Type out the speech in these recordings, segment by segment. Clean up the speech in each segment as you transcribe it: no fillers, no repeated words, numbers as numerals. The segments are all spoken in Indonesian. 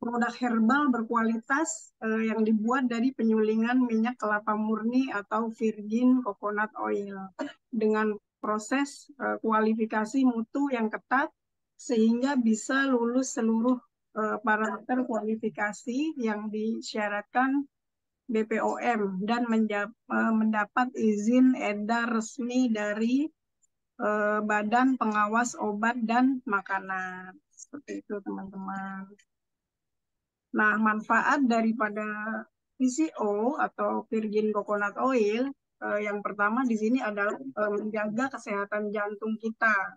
produk herbal berkualitas yang dibuat dari penyulingan minyak kelapa murni atau virgin coconut oil dengan proses kualifikasi mutu yang ketat sehingga bisa lulus seluruh parameter kualifikasi yang disyaratkan BPOM dan mendapat izin edar resmi dari Badan Pengawas Obat dan Makanan. Seperti itu, teman-teman. Nah, manfaat daripada VCO atau Virgin Coconut Oil yang pertama di sini adalah menjaga kesehatan jantung kita.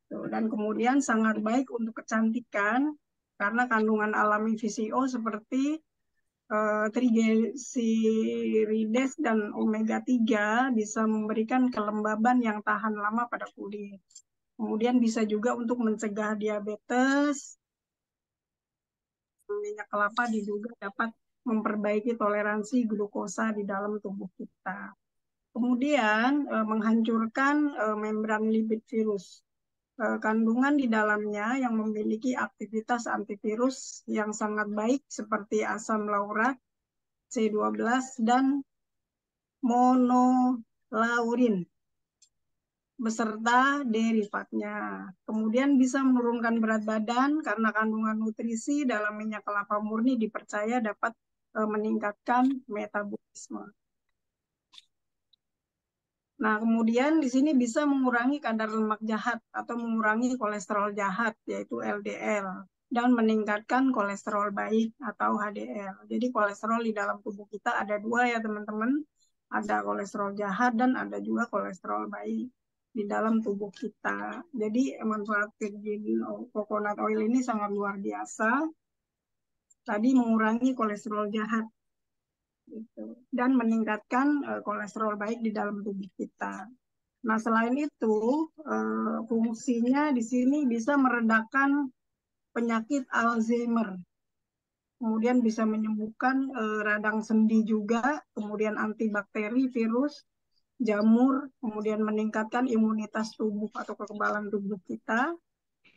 Dan kemudian sangat baik untuk kecantikan karena kandungan alami VCO seperti triglycerides dan omega 3 bisa memberikan kelembaban yang tahan lama pada kulit. Kemudian bisa juga untuk mencegah diabetes. Minyak kelapa diduga dapat memperbaiki toleransi glukosa di dalam tubuh kita. Kemudian menghancurkan membran lipid virus. Kandungan di dalamnya yang memiliki aktivitas antivirus yang sangat baik seperti asam laurat, C12, dan monolaurin beserta derivatnya. Kemudian bisa menurunkan berat badan karena kandungan nutrisi dalam minyak kelapa murni dipercaya dapat meningkatkan metabolisme. Nah, kemudian di sini bisa mengurangi kadar lemak jahat atau mengurangi kolesterol jahat, yaitu LDL, dan meningkatkan kolesterol baik atau HDL. Jadi kolesterol di dalam tubuh kita ada dua ya teman-teman, ada kolesterol jahat dan ada juga kolesterol baik di dalam tubuh kita. Jadi manfaat virgin coconut oil ini sangat luar biasa. Tadi mengurangi kolesterol jahat gitu, dan meningkatkan kolesterol baik di dalam tubuh kita. Nah, selain itu, fungsinya di sini bisa meredakan penyakit Alzheimer. Kemudian bisa menyembuhkan radang sendi juga, kemudian antibakteri, virus, jamur, kemudian meningkatkan imunitas tubuh atau kekebalan tubuh kita.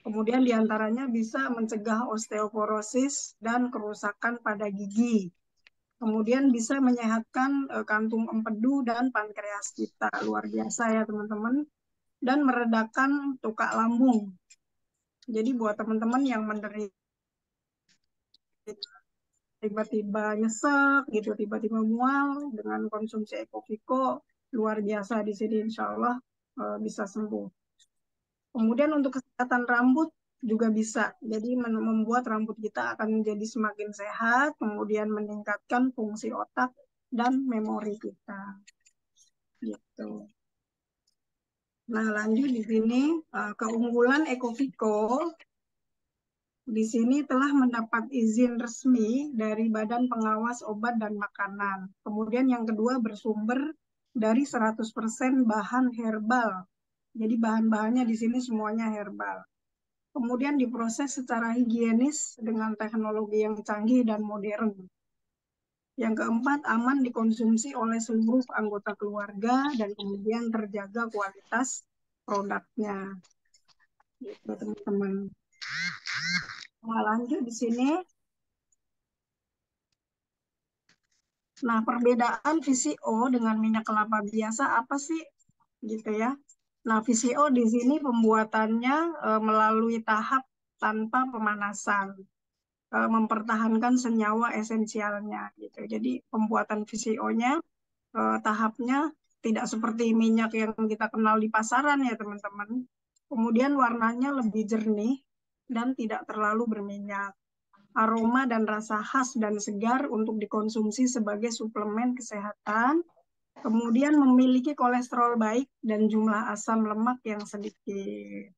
Kemudian diantaranya bisa mencegah osteoporosis dan kerusakan pada gigi. Kemudian bisa menyehatkan kantung empedu dan pankreas kita. Luar biasa ya teman-teman. Dan meredakan tukak lambung. Jadi buat teman-teman yang menderita tiba-tiba nyesek gitu, tiba-tiba mual dengan konsumsi Ecoviko, luar biasa di sini insya Allah bisa sembuh. Kemudian untuk kesehatan rambut juga bisa. Jadi membuat rambut kita akan menjadi semakin sehat, kemudian meningkatkan fungsi otak dan memori kita. Gitu. Nah, lanjut di sini keunggulan Ecoviko di sini telah mendapat izin resmi dari Badan Pengawas Obat dan Makanan. Kemudian yang kedua bersumber dari 100% bahan herbal. Jadi bahan-bahannya di sini semuanya herbal. Kemudian diproses secara higienis dengan teknologi yang canggih dan modern. Yang keempat, aman dikonsumsi oleh seluruh anggota keluarga dan kemudian terjaga kualitas produknya. Gitu, teman-teman. Nah, lanjut di sini. Nah, perbedaan VCO dengan minyak kelapa biasa apa sih? Gitu ya. Nah, VCO di sini pembuatannya melalui tahap tanpa pemanasan, mempertahankan senyawa esensialnya gitu. Jadi pembuatan VCO-nya tahapnya tidak seperti minyak yang kita kenal di pasaran ya teman-teman. Kemudian warnanya lebih jernih dan tidak terlalu berminyak. Aroma dan rasa khas dan segar untuk dikonsumsi sebagai suplemen kesehatan. Kemudian memiliki kolesterol baik dan jumlah asam lemak yang sedikit.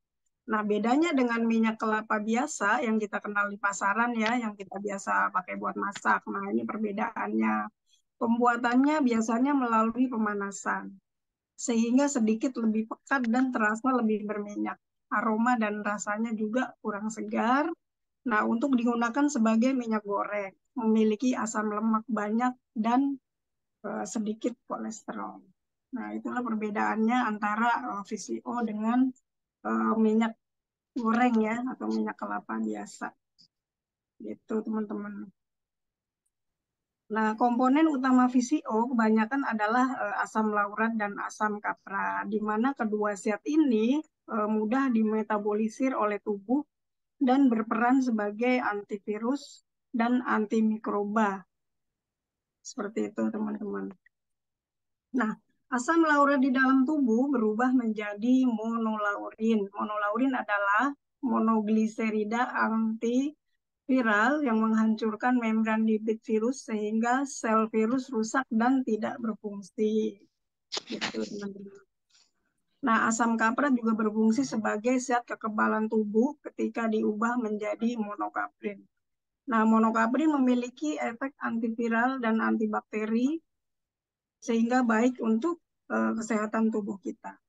Nah, bedanya dengan minyak kelapa biasa yang kita kenal di pasaran ya, yang kita biasa pakai buat masak. Nah, ini perbedaannya. Pembuatannya biasanya melalui pemanasan, sehingga sedikit lebih pekat dan terasa lebih berminyak. Aroma dan rasanya juga kurang segar. Nah, untuk digunakan sebagai minyak goreng, memiliki asam lemak banyak dan sedikit kolesterol. Nah, itulah perbedaannya antara VCO dengan minyak goreng ya, atau minyak kelapa biasa. gitu teman-teman. Nah, komponen utama VCO kebanyakan adalah asam laurat dan asam kapra, di mana kedua zat ini mudah dimetabolisir oleh tubuh dan berperan sebagai antivirus dan antimikroba. Seperti itu, teman-teman. Nah, asam laurat di dalam tubuh berubah menjadi monolaurin. Monolaurin adalah monogliserida antiviral yang menghancurkan membran lipid virus sehingga sel virus rusak dan tidak berfungsi. Gitu, teman-teman. Nah, asam kapra juga berfungsi sebagai zat kekebalan tubuh ketika diubah menjadi monokaprin. Nah, monokaprin memiliki efek antiviral dan antibakteri sehingga baik untuk kesehatan tubuh kita.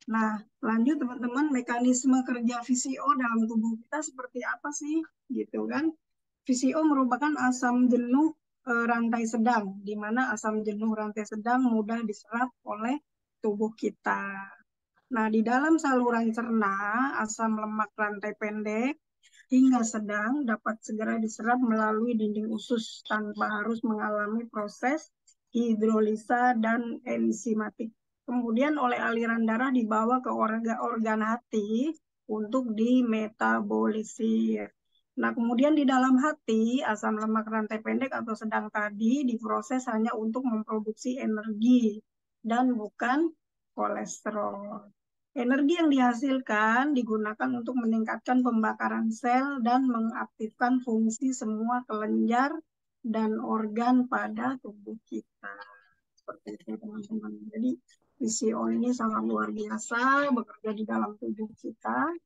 Nah, lanjut teman-teman, mekanisme kerja VCO dalam tubuh kita seperti apa sih? Gitu kan. VCO merupakan asam jenuh rantai sedang, di mana asam jenuh rantai sedang mudah diserap oleh tubuh kita. Nah, di dalam saluran cerna, asam lemak rantai pendek hingga sedang dapat segera diserap melalui dinding usus tanpa harus mengalami proses hidrolisa dan enzimatik. Kemudian oleh aliran darah dibawa ke organ hati untuk dimetabolisir. Nah, kemudian di dalam hati, asam lemak rantai pendek atau sedang tadi diproses hanya untuk memproduksi energi dan bukan kolesterol. Energi yang dihasilkan digunakan untuk meningkatkan pembakaran sel dan mengaktifkan fungsi semua kelenjar dan organ pada tubuh kita. Seperti itu, teman-teman. Jadi, PCO ini sangat luar biasa bekerja di dalam tubuh kita.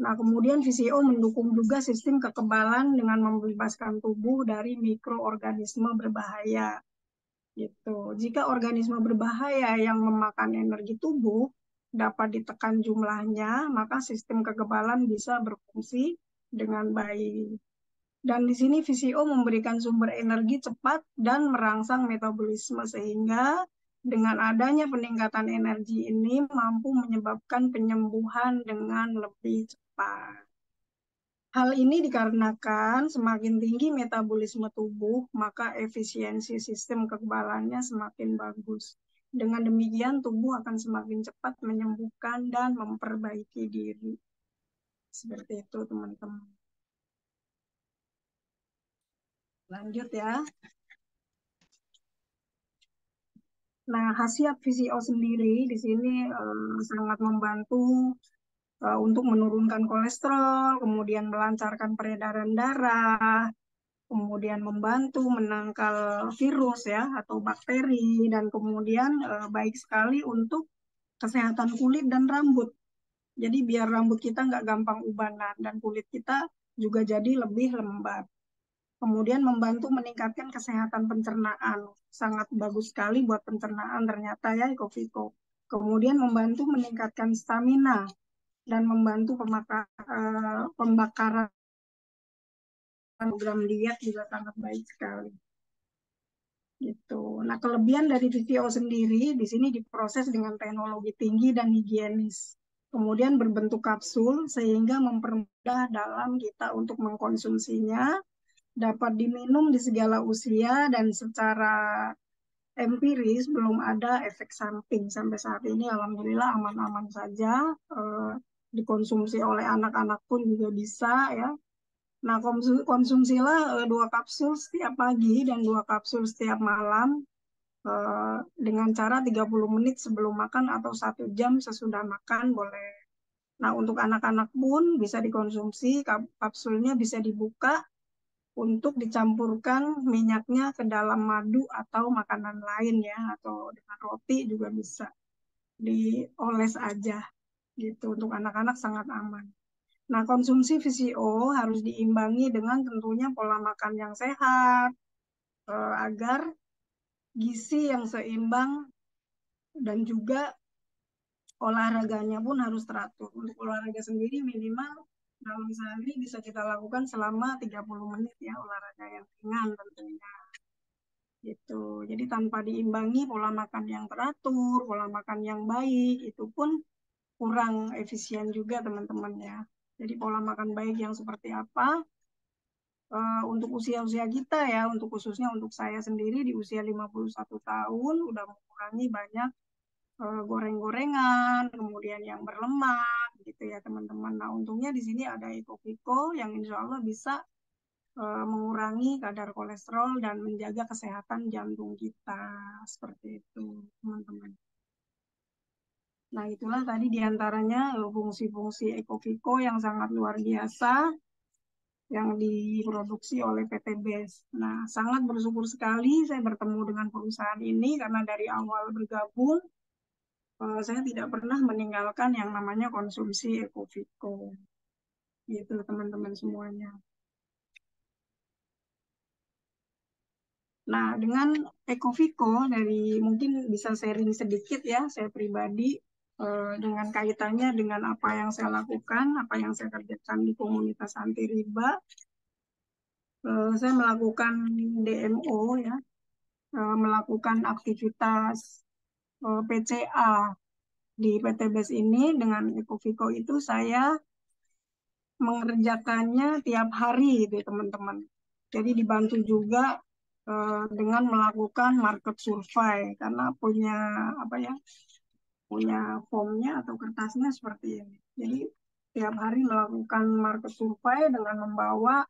Nah, kemudian VCO mendukung juga sistem kekebalan dengan membebaskan tubuh dari mikroorganisme berbahaya. Gitu. Jika organisme berbahaya yang memakan energi tubuh dapat ditekan jumlahnya, maka sistem kekebalan bisa berfungsi dengan baik. Dan di sini VCO memberikan sumber energi cepat dan merangsang metabolisme sehingga dengan adanya peningkatan energi ini mampu menyebabkan penyembuhan dengan lebih cepat. Hal ini dikarenakan semakin tinggi metabolisme tubuh, maka efisiensi sistem kekebalannya semakin bagus. Dengan demikian, tubuh akan semakin cepat menyembuhkan dan memperbaiki diri. Seperti itu, teman-teman. Lanjut ya. Nah, khasiat VCO sendiri di sini sangat membantu untuk menurunkan kolesterol, kemudian melancarkan peredaran darah, kemudian membantu menangkal virus ya atau bakteri, dan kemudian baik sekali untuk kesehatan kulit dan rambut. Jadi biar rambut kita nggak gampang ubanan dan kulit kita juga jadi lebih lembab. Kemudian membantu meningkatkan kesehatan pencernaan. Sangat bagus sekali buat pencernaan ternyata ya Ecovito. Kemudian membantu meningkatkan stamina dan membantu pembakaran. Program diet juga sangat baik sekali. Gitu. Nah, kelebihan dari VCO sendiri di sini diproses dengan teknologi tinggi dan higienis. Kemudian berbentuk kapsul sehingga mempermudah dalam kita untuk mengkonsumsinya, dapat diminum di segala usia dan secara empiris belum ada efek samping sampai saat ini. Alhamdulillah aman-aman saja. Dikonsumsi oleh anak-anak pun juga bisa ya. Nah, konsumsilah 2 kapsul setiap pagi dan 2 kapsul setiap malam dengan cara 30 menit sebelum makan atau 1 jam sesudah makan boleh. Nah, untuk anak-anak pun bisa dikonsumsi, kapsulnya bisa dibuka untuk dicampurkan minyaknya ke dalam madu atau makanan lain ya, atau dengan roti juga bisa. Dioles aja gitu, untuk anak-anak sangat aman. Nah, konsumsi VCO harus diimbangi dengan tentunya pola makan yang sehat, agar gizi yang seimbang dan juga olahraganya pun harus teratur. Untuk olahraga sendiri minimal dalam sehari bisa kita lakukan selama 30 menit ya, olahraga yang ringan tentunya. Gitu. Jadi tanpa diimbangi pola makan yang teratur, pola makan yang baik, itu pun kurang efisien juga teman-teman ya. Jadi pola makan baik yang seperti apa? untuk usia-usia kita ya, untuk khususnya untuk saya sendiri di usia 51 tahun udah mengurangi banyak goreng-gorengan, kemudian yang berlemak gitu ya teman-teman. Nah untungnya di sini ada Ecoviko yang insya Allah bisa mengurangi kadar kolesterol dan menjaga kesehatan jantung kita seperti itu teman-teman. Nah itulah tadi diantaranya fungsi-fungsi Ecoviko yang sangat luar biasa yang diproduksi oleh PT BES. Nah, sangat bersyukur sekali saya bertemu dengan perusahaan ini karena dari awal bergabung, saya tidak pernah meninggalkan yang namanya konsumsi Ecoviko. Gitu, teman-teman semuanya. Nah, dengan Ecoviko dari mungkin bisa sharing sedikit ya, saya pribadi dengan kaitannya dengan apa yang saya lakukan, apa yang saya kerjakan di komunitas anti riba. Saya melakukan DMO ya, melakukan aktivitas PCA di PT BES ini dengan Ecoviko itu saya mengerjakannya tiap hari gitu teman-teman. Jadi dibantu juga dengan melakukan market survey karena punya apa ya, punya formnya atau kertasnya seperti ini. Jadi tiap hari melakukan market survey dengan membawa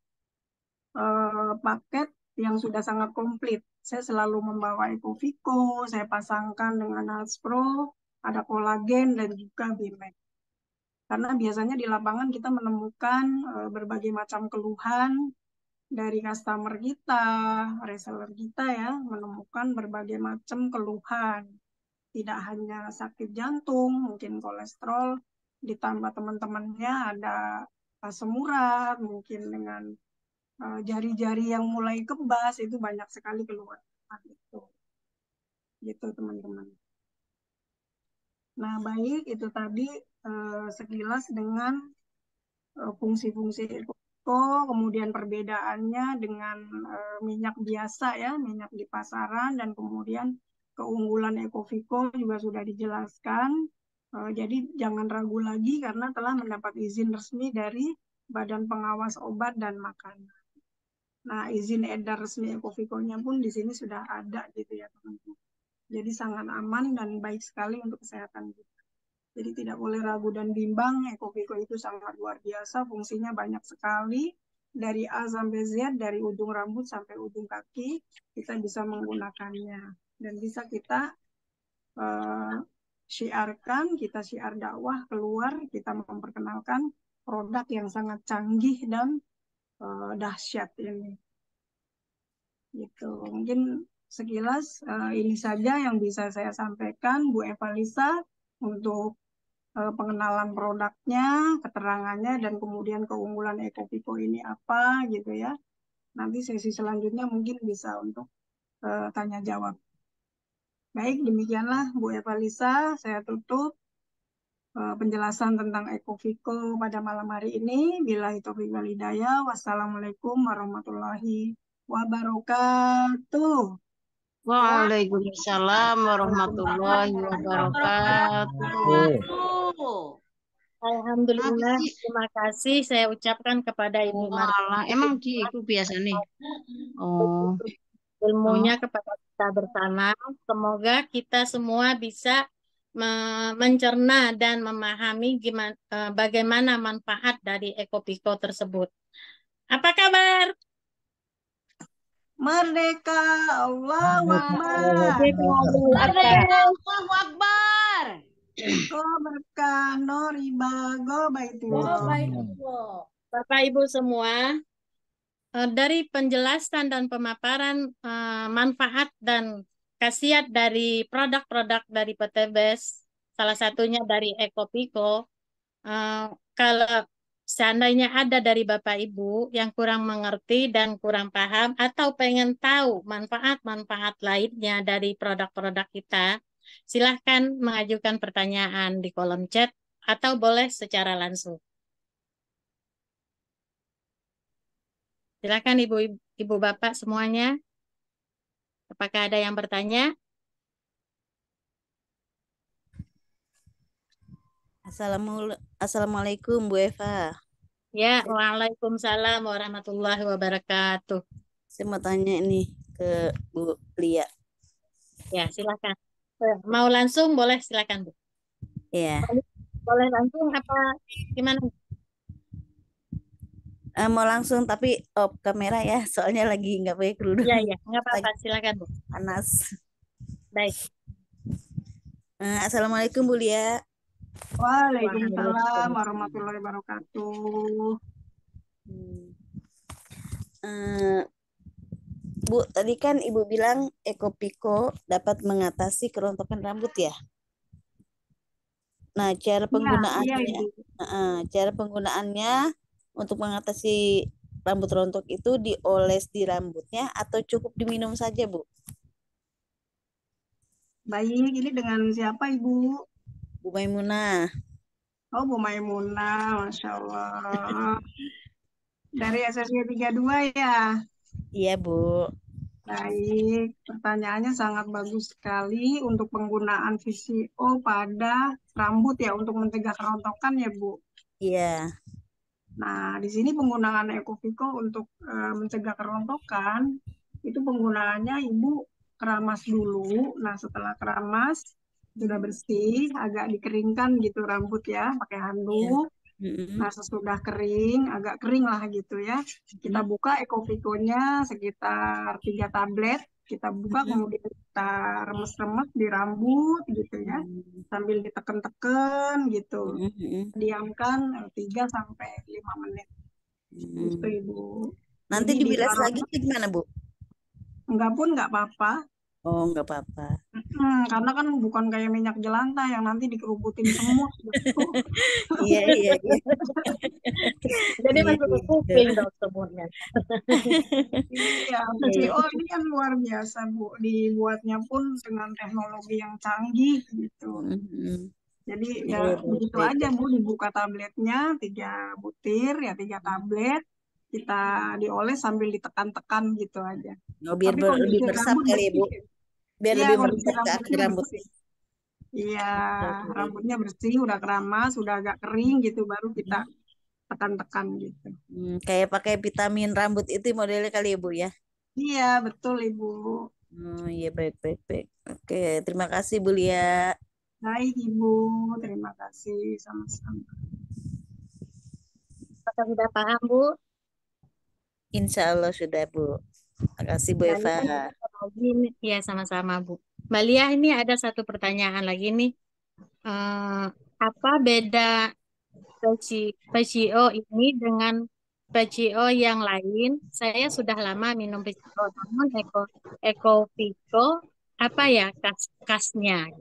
paket yang sudah sangat komplit. Saya selalu membawa Ecoviko, saya pasangkan dengan Health Pro, ada kolagen dan juga Bimax. Karena biasanya di lapangan kita menemukan berbagai macam keluhan dari customer kita, reseller kita ya, menemukan berbagai macam keluhan. Tidak hanya sakit jantung, mungkin kolesterol, ditambah teman-temannya ada asam urat, mungkin dengan jari-jari yang mulai kebas, itu banyak sekali keluhan. Gitu, gitu teman-teman. Nah, baik itu tadi sekilas dengan fungsi-fungsi Eko, kemudian perbedaannya dengan minyak biasa ya, minyak di pasaran, dan kemudian keunggulan Ecoviko juga sudah dijelaskan. Jadi jangan ragu lagi karena telah mendapat izin resmi dari Badan Pengawas Obat dan Makanan. Nah, izin edar resmi Ecoviko-nya pun di sini sudah ada gitu ya teman-teman. Jadi sangat aman dan baik sekali untuk kesehatan kita. Jadi tidak boleh ragu dan bimbang, Ecoviko itu sangat luar biasa, fungsinya banyak sekali. Dari A sampai Z, dari ujung rambut sampai ujung kaki, kita bisa menggunakannya. Dan bisa kita syiarkan, kita syiar dakwah keluar, kita memperkenalkan produk yang sangat canggih dan dahsyat ini. Gitu. Mungkin sekilas ini saja yang bisa saya sampaikan, Bu Eva Lisa, untuk pengenalan produknya, keterangannya, dan kemudian keunggulan Ecoviko ini apa gitu ya. Nanti sesi selanjutnya mungkin bisa untuk tanya jawab. Baik, demikianlah Bu Eva Lisa, saya tutup penjelasan tentang Ecoviko pada malam hari ini. Billahi taufiq wal hidayah. Wassalamualaikum warahmatullahi wabarakatuh. Waalaikumsalam warahmatullahi wabarakatuh. Alhamdulillah, terima kasih saya ucapkan kepada Ibu Walah, emang gitu biasa nih. Oh, ilmunya kepada kita bersama. Semoga kita semua bisa mencerna dan memahami bagaimana manfaat dari Ecoviko tersebut. Apa kabar? Merdeka, Allahu Akbar. Merdeka, Allahu Akbar. Go berkah, no riba, go baitullah. Bapak Ibu semua, dari penjelasan dan pemaparan manfaat dan khasiat dari produk-produk dari PT BES, salah satunya dari Ecoviko, kalau seandainya ada dari Bapak Ibu yang kurang mengerti dan kurang paham atau pengen tahu manfaat-manfaat lainnya dari produk-produk kita, silahkan mengajukan pertanyaan di kolom chat atau boleh secara langsung. Silakan Ibu Bapak semuanya. Apakah ada yang bertanya? Assalamualaikum Bu Eva. Ya, waalaikumsalam warahmatullahi wabarakatuh. Saya mau tanya ini ke Bu Lia. Ya, silakan. Mau langsung boleh silakan, Bu. Ya, Boleh langsung apa gimana? mau langsung tapi off kamera ya, soalnya lagi nggak pakai kerudung, Ya, ya, nggak apa-apa, lagi silakan, Bu. panas. Baik. Assalamualaikum Bu Lia. Waalaikumsalam warahmatullahi wabarakatuh. Eh, Bu, tadi kan Ibu bilang Ekopiko dapat mengatasi kerontokan rambut ya. Nah, Iya, iya Ibu. cara penggunaannya untuk mengatasi rambut rontok itu dioles di rambutnya atau cukup diminum saja, Bu? Baik, ini dengan siapa Ibu? Bu Maimunah. Oh, Bu Maimunah, Masya Allah. Dari SSG 32 ya? Iya, Bu. Baik, pertanyaannya sangat bagus sekali untuk penggunaan VCO pada rambut ya, untuk mencegah kerontokan ya Bu. Iya. Nah, di sini penggunaan Ekovico untuk mencegah kerontokan, itu penggunaannya Ibu keramas dulu. Nah, setelah keramas, sudah bersih, agak dikeringkan gitu rambut ya, pakai Iya. handuk. Mm-mm. Nah, sesudah kering, agak kering lah gitu ya. Kita buka Ekovico-nya sekitar 3 tablet. Kita buka, kemudian kita remes-remes di rambut gitu ya. Sambil ditekan-tekan gitu. Mm-mm. Diamkan 3 sampai 5 menit. Gitu, Ibu. Nanti Jadi dibilas ditaruh, lagi gimana, Bu? enggak pun enggak apa-apa. Oh, nggak apa-apa. Karena kan bukan kayak minyak jelantah yang nanti dikerubutin semut gitu. Iya, iya, iya. Jadi Iya, masuk ke iya. kuping dong semutnya. Iya, Iya, VCO iya. ini kan luar biasa, Bu. Dibuatnya pun dengan teknologi yang canggih gitu. Mm-mm. Jadi Iya, ya baik, begitu baik. aja, Bu. Dibuka tabletnya, 3 butir, ya 3 tablet. Kita dioles sambil ditekan-tekan gitu aja. Oh, biar Tapi lebih kondisi meresap rambut kali ya, Bu. bersih. Biar Iya, lebih kondisi meresap ke akar rambutnya rambut. bersih. Iya, Oke. rambutnya bersih, udah keramas, udah agak kering gitu, baru kita tekan-tekan gitu. Kayak pakai vitamin rambut itu modelnya kali ya, Bu ya. Iya, betul Ibu. Oh, iya, baik, baik, baik. Oke, terima kasih Bu Lia. Baik Ibu, terima kasih sama-sama. Apakah sudah paham, Bu? Insya Allah sudah, Bu. Terima kasih Bu Mbak Eva. Lia, ini ada lagi nih. Ya, sama-sama, Bu. Mbak Lia, ini ada satu pertanyaan lagi nih. Eh, apa beda PCO ini dengan PCO yang lain? Saya sudah lama minum PCO, namun Eko Vico, apa ya khasnya?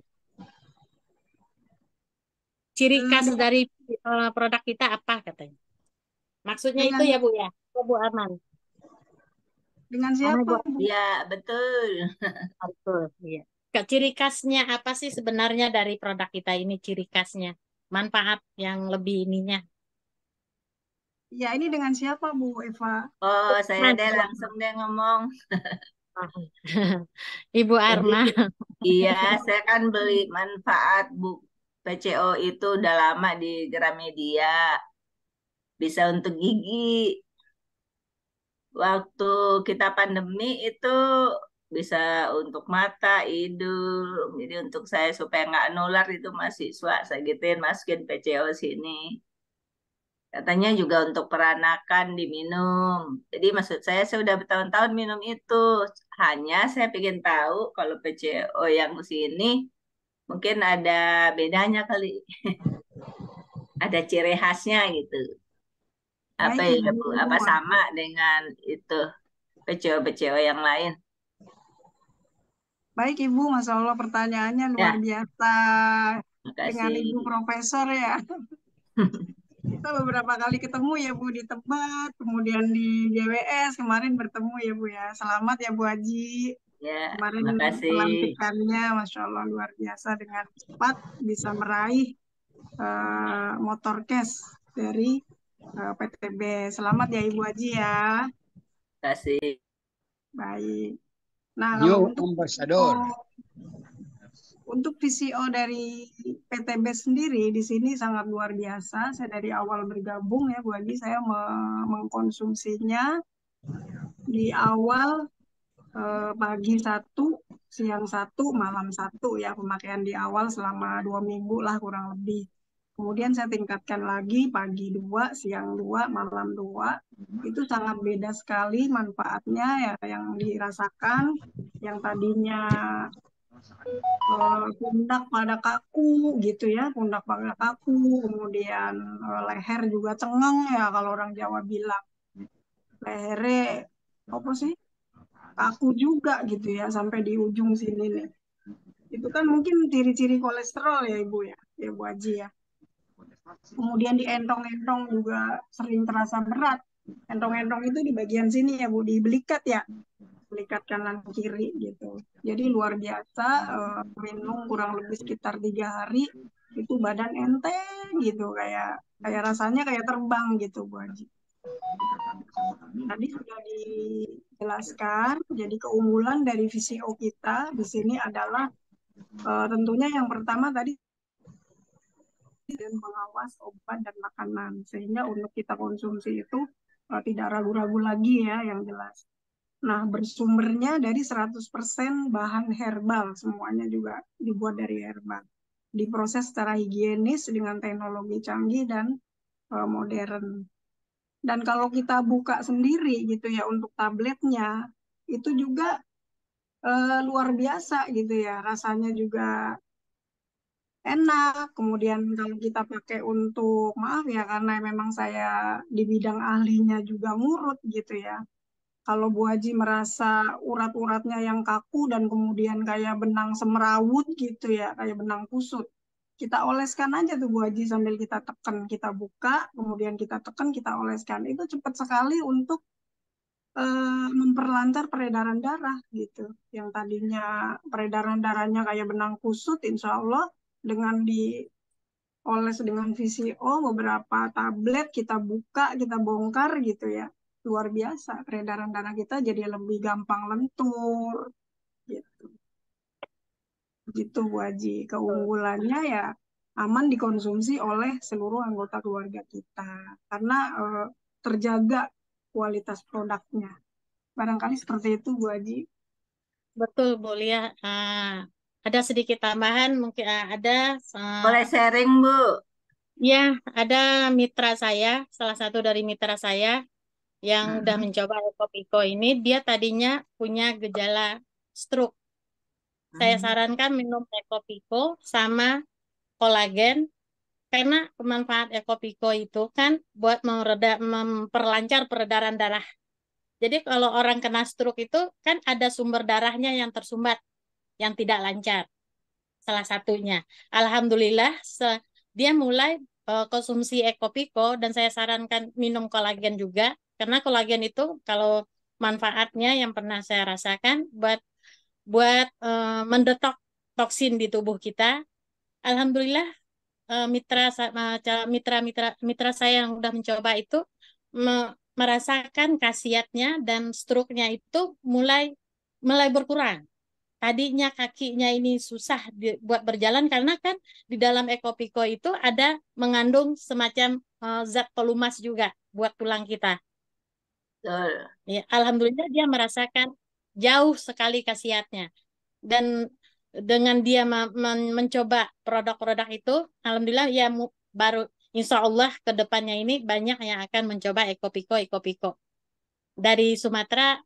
Ciri khas Dengan, dari produk kita apa katanya? Maksudnya itu dengan ya, Bu ya? Bu Arman. dengan Mana, siapa Bu? Bu? Ya, betul. Betul, iya. Ciri khasnya apa sih sebenarnya dari produk kita ini, ciri khasnya? Manfaat yang lebih ininya. Ya ini dengan siapa Bu Eva? Oh, saya Man, deh Bu langsung deh ngomong. Arman. Ibu Jadi, Arman. iya, saya kan beli manfaat PCO itu udah lama di Gramedia. Bisa untuk gigi. Waktu kita pandemi itu bisa untuk mata, hidung. Jadi untuk saya supaya nggak nular itu mahasiswa, saya gituin masukin PCO sini. Katanya juga untuk peranakan diminum. Jadi maksud saya udah bertahun-tahun minum itu. Hanya saya ingin tahu kalau PCO yang sini mungkin ada bedanya kali. Ada ciri khasnya gitu. Apa Baik ya Ibu. Bu? Apa sama dengan itu PCO-PCO yang lain? Baik Ibu, Masya Allah pertanyaannya luar Ya, biasa. Dengan makasih. Ibu Profesor ya. Kita beberapa kali ketemu ya Bu di tempat, kemudian di GWS kemarin bertemu ya Bu ya. Selamat ya Bu Haji. Ya, Kemarin makasih. pelantikannya Masya Allah luar biasa dengan cepat bisa meraih motor cash dari PTB. Selamat ya Ibu Haji ya. Makasih. Baik. Nah, kalau Yo, untuk ambasador. Untuk VCO dari PTB sendiri di sini sangat luar biasa. Saya dari awal bergabung ya Bu Haji, saya mengkonsumsinya di awal pagi 1, siang 1, malam 1 ya, pemakaian di awal selama 2 minggu lah kurang lebih. Kemudian saya tingkatkan lagi pagi 2, siang 2, malam 2. Itu sangat beda sekali manfaatnya ya yang dirasakan. Yang tadinya pundak pada kaku gitu ya, pundak pada kaku, kemudian leher juga cengeng ya kalau orang Jawa bilang. Lehernya apa sih? Kaku juga gitu ya sampai di ujung sini nih. Itu kan mungkin ciri-ciri kolesterol ya Ibu ya Bu Haji ya. Kemudian di entong-entong juga sering terasa berat. Entong-entong itu di bagian sini ya Bu, di belikat ya, belikat kanan kiri gitu. Jadi luar biasa, minum kurang lebih sekitar 3 hari itu badan enteng gitu, kayak rasanya kayak terbang gitu Bu Haji. Tadi sudah dijelaskan, jadi keunggulan dari VCO kita di sini adalah tentunya yang pertama tadi dan mengawas obat dan makanan, sehingga untuk kita konsumsi itu tidak ragu-ragu lagi ya yang jelas. Nah, bersumbernya dari 100% bahan herbal, semuanya juga dibuat dari herbal. Diproses secara higienis dengan teknologi canggih dan modern. Dan kalau kita buka sendiri gitu ya untuk tabletnya, itu juga luar biasa gitu ya, rasanya juga enak. Kemudian kalau kita pakai untuk, maaf ya karena memang saya di bidang ahlinya juga ngurut gitu ya. Kalau Bu Haji merasa urat-uratnya yang kaku dan kemudian kayak benang semrawut gitu ya, kayak benang kusut. Kita oleskan aja tuh Bu Haji sambil kita tekan, kita buka, kemudian kita tekan, kita oleskan. Itu cepat sekali untuk memperlancar peredaran darah gitu. Yang tadinya peredaran darahnya kayak benang kusut, insya Allah dengan dioles dengan VCO beberapa tablet kita buka, kita bongkar gitu ya. Luar biasa, peredaran darah kita jadi lebih gampang lentur gitu. Gitu Bu Haji. Keunggulannya ya aman dikonsumsi oleh seluruh anggota keluarga kita karena terjaga kualitas produknya. Barangkali seperti itu Bu Haji. Betul, Bu Lia. Ada sedikit tambahan, mungkin ada. Boleh sharing, Bu? Ya, ada mitra saya, salah satu dari mitra saya yang udah mencoba Ecopiko ini, dia tadinya punya gejala stroke. Saya sarankan minum Ecopiko sama kolagen, karena pemanfaat Ecopiko itu kan buat memperlancar peredaran darah. Jadi kalau orang kena stroke itu kan ada sumber darahnya yang tersumbat, yang tidak lancar. Salah satunya. Alhamdulillah dia mulai konsumsi Ecopiko dan saya sarankan minum kolagen juga karena kolagen itu kalau manfaatnya yang pernah saya rasakan buat mendetok toksin di tubuh kita. Alhamdulillah mitra saya yang udah mencoba itu merasakan khasiatnya dan stroke-nya itu mulai berkurang. Tadinya kakinya ini susah buat berjalan karena kan di dalam Ecopiko itu ada mengandung semacam zat pelumas juga buat tulang kita. Betul. Ya, alhamdulillah dia merasakan jauh sekali khasiatnya. Dan dengan dia mencoba produk-produk itu, alhamdulillah ya baru insya Allah ke depannya ini banyak yang akan mencoba Ecopiko. Dari Sumatera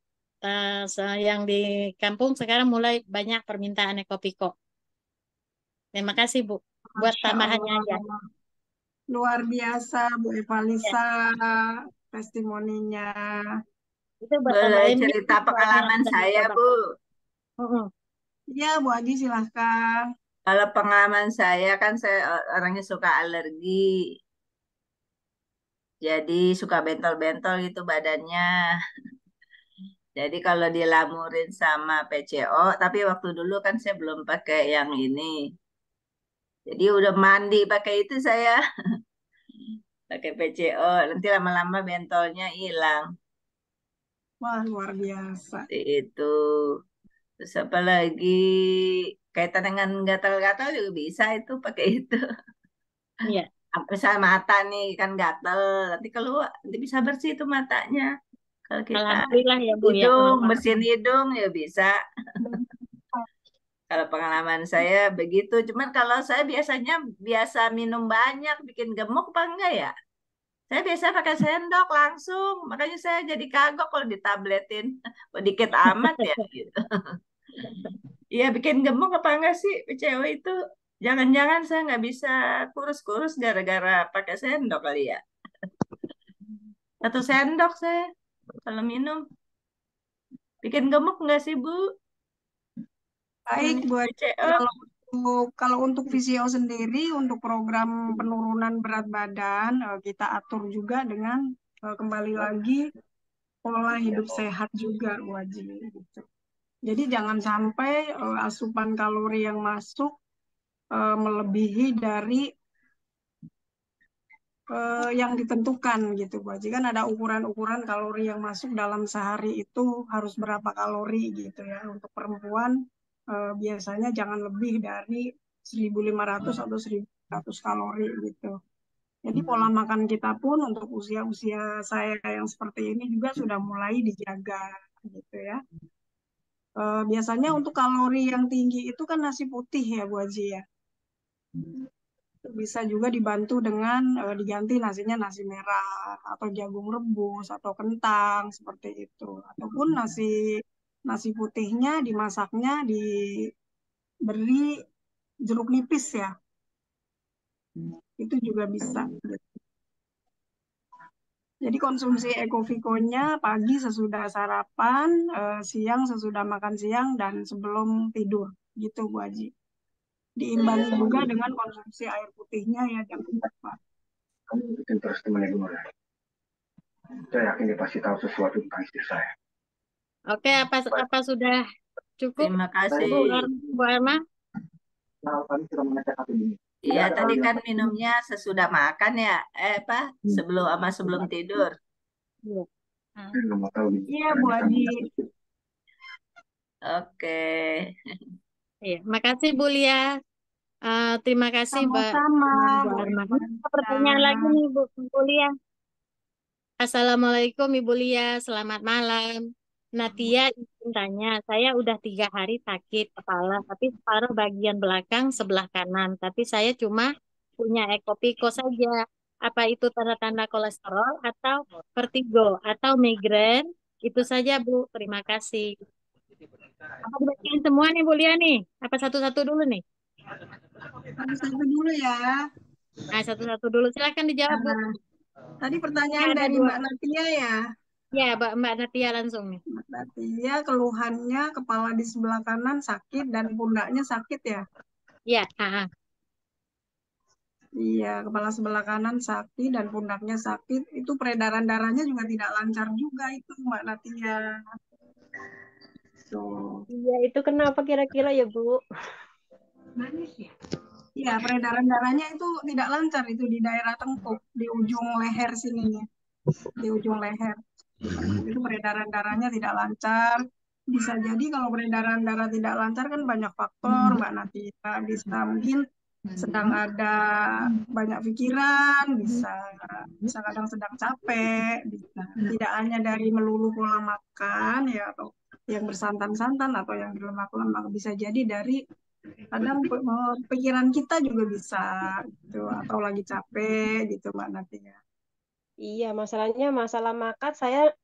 yang di kampung sekarang mulai banyak permintaan Ecopiko. Terima kasih Bu buat Masya tambahannya aja. Allah. Luar biasa Bu Ya, Evalisa testimoninya. itu buat Boleh tambahin cerita buat yang pengalaman udah saya, mencoba. Bu. Ya Bu Haji silahkan. Kalau pengalaman saya kan saya orangnya suka alergi. Jadi suka bentol-bentol gitu badannya. Jadi kalau dilamurin sama PCO, tapi waktu dulu kan saya belum pakai yang ini. Jadi udah mandi pakai itu saya, pakai PCO. Nanti lama-lama bentolnya hilang. Wah luar biasa. Seperti itu. Terus apalagi kaitan dengan gatal-gatal juga bisa itu pakai itu. Iya. Misalnya mata nih kan gatal, nanti keluar, nanti bisa bersih itu matanya. Kalau kita Alhamdulillah ya Bu ya. hidung, bersihin hidung ya bisa. Kalau pengalaman saya begitu. Cuman kalau saya biasanya biasa minum banyak, bikin gemuk apa enggak ya? Saya biasa pakai sendok langsung. Makanya saya jadi kagok kalau ditabletin. Oh, dikit amat ya gitu. Iya, bikin gemuk apa enggak sih cewek itu? Jangan-jangan saya nggak bisa kurus-kurus gara-gara pakai sendok kali ya. Satu sendok saya kalau minum. Bikin gemuk nggak sih, Bu? Baik, Minum buat PCO. kalau untuk VCO sendiri, untuk program penurunan berat badan, kita atur juga dengan kembali lagi pola hidup sehat juga, Bu Haji. Gitu. Jadi jangan sampai asupan kalori yang masuk melebihi dari yang ditentukan gitu, Bu Haji. Kan ada ukuran-ukuran kalori yang masuk dalam sehari itu harus berapa kalori gitu ya. Untuk perempuan biasanya jangan lebih dari 1.500 atau 1.100 kalori gitu. Jadi pola makan kita pun untuk usia-usia saya yang seperti ini juga sudah mulai dijaga gitu ya. Biasanya untuk kalori yang tinggi itu kan nasi putih ya Bu Haji ya. Bisa juga dibantu dengan diganti nasinya nasi merah atau jagung rebus atau kentang seperti itu. Ataupun nasi nasi putihnya dimasaknya diberi jeruk nipis ya. Itu juga bisa. Jadi konsumsi Ecoviko-nya pagi sesudah sarapan, siang sesudah makan siang, dan sebelum tidur. Gitu Bu Haji. Diimbangi juga dengan konsumsi air putihnya ya, jangan lupa. Kamu ikutin terus temannya dulu ya. Saya yakin dia pasti tahu sesuatu tentang istri saya. Oke, apa sudah cukup Terima Bu kasih. Bu Erma? Nah, tadi sudah mengecek hati ini. Iya, tadi kan minumnya sesudah makan ya. Sebelum tidur. Iya. Saya juga mau tahu nih. Iya Bu Haji. Oke. Iya, makasih Bu Lia. Terima kasih Sama-sama Bu Bu Erma. Erma. Pertanyaan lagi nih Bu Lia. Assalamualaikum Ibu Lia, selamat malam. Natia izin tanya, saya udah 3 hari sakit kepala, tapi separuh bagian belakang sebelah kanan. Tapi saya cuma punya ekopiko saja. Apa itu tanda-tanda kolesterol atau vertigo atau migrain? Itu saja Bu, terima kasih. Apa dibacain semua nih Bu Lia nih? Apa satu-satu dulu nih? Satu dulu ya. Nah, satu-satu dulu. Silakan dijawab Bu. Nah, tadi Ini pertanyaan ada dari 2. Mbak Natia ya. Ya, Mbak Natia langsung nih. Mbak Natia keluhannya kepala di sebelah kanan sakit dan pundaknya sakit ya. Ya, Iya, kepala sebelah kanan sakit dan pundaknya sakit. Itu peredaran darahnya juga tidak lancar juga itu Mbak Natia. Tuh. Iya, itu kenapa kira-kira ya, Bu? Iya, peredaran darahnya itu tidak lancar itu di daerah tengkuk, di ujung leher sininya, di ujung leher. Itu peredaran darahnya tidak lancar. Bisa jadi kalau peredaran darah tidak lancar kan banyak faktor, Mbak Natia. Bisa mungkin sedang ada banyak pikiran, bisa kadang sedang capek, bisa tidak hanya dari melulu pola makan ya atau yang bersantan-santan atau yang berlemak-lemak, bisa jadi dari kadang pikiran kita juga bisa gitu atau lagi capek gitu Mbak Natia. Iya, masalahnya masalah makan saya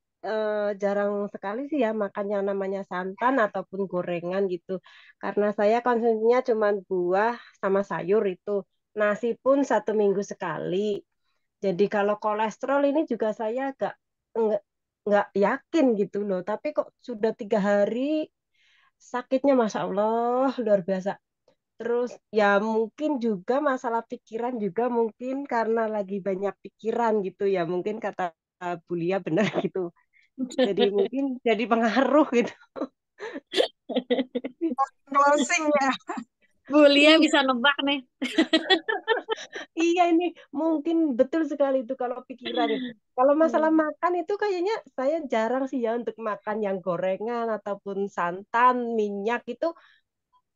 jarang sekali sih ya makan yang namanya santan ataupun gorengan gitu. Karena saya konsumsinya cuma buah sama sayur itu. Nasi pun 1 minggu sekali. Jadi kalau kolesterol ini juga saya nggak nggak yakin gitu loh. Tapi kok sudah 3 hari sakitnya, Masya Allah, luar biasa. Terus ya mungkin juga masalah pikiran juga mungkin karena lagi banyak pikiran gitu ya. Mungkin kata Bulia benar gitu. Jadi mungkin jadi pengaruh gitu. Closing ya. Bu Lia Iya, bisa nebak nih. iya ini mungkin betul sekali itu kalau pikiran. Kalau masalah Hmm. makan itu kayaknya saya jarang sih ya untuk makan yang gorengan ataupun santan, minyak itu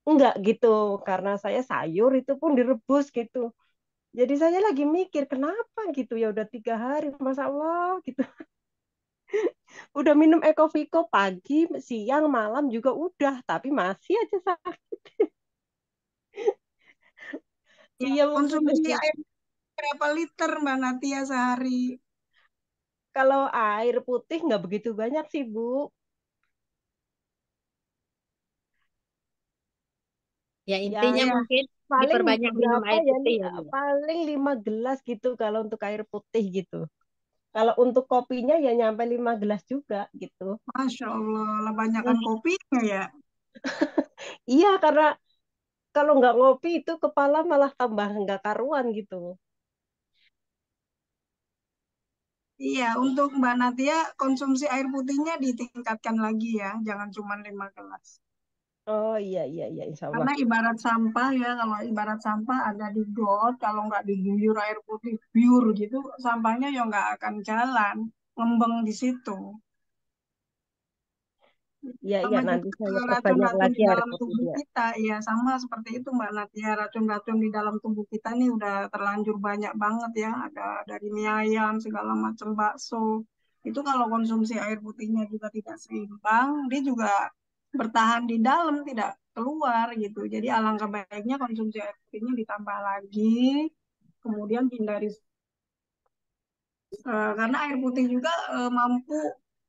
enggak gitu. Karena saya sayur itu pun direbus gitu. Jadi saya lagi mikir kenapa gitu ya udah 3 hari, Masya Allah gitu. Udah minum Ecoviko pagi, siang, malam juga udah, tapi masih aja sakit. Ya, Iya mungkin konsumsi itu. air berapa liter Mbak Natia sehari? Kalau air putih nggak begitu banyak sih, Bu. Ya Ya intinya Iya, mungkin paling diperbanyak minum berapa air ya putih nih? ya Bu. Paling 5 gelas gitu kalau untuk air putih gitu. Kalau untuk kopinya ya nyampe 5 gelas juga gitu. Masya Allah, lah banyakan kopinya ya. Iya, karena kalau nggak ngopi itu kepala malah tambah nggak karuan gitu. Iya, untuk Mbak Natia konsumsi air putihnya ditingkatkan lagi ya, jangan cuma 5 gelas. Oh iya, iya, iya, insya Allah. Karena ibarat sampah ya, kalau ibarat sampah ada di got, kalau nggak diguyur air putih pure gitu, sampahnya ya nggak akan jalan, ngembeng di situ. Iya, iya, Sama nanti juga saya perbanyak racun-racun lagi di air dalam tubuh putihnya. kita, ya sama seperti itu Mbak Natia, racun-racun di dalam tubuh kita nih udah terlanjur banyak banget ya, ada dari mie ayam, segala macam bakso. Itu kalau konsumsi air putihnya juga tidak seimbang, dia juga bertahan di dalam, tidak keluar gitu. Jadi alangkah baiknya konsumsi air putihnya ditambah lagi, kemudian hindari karena air putih juga mampu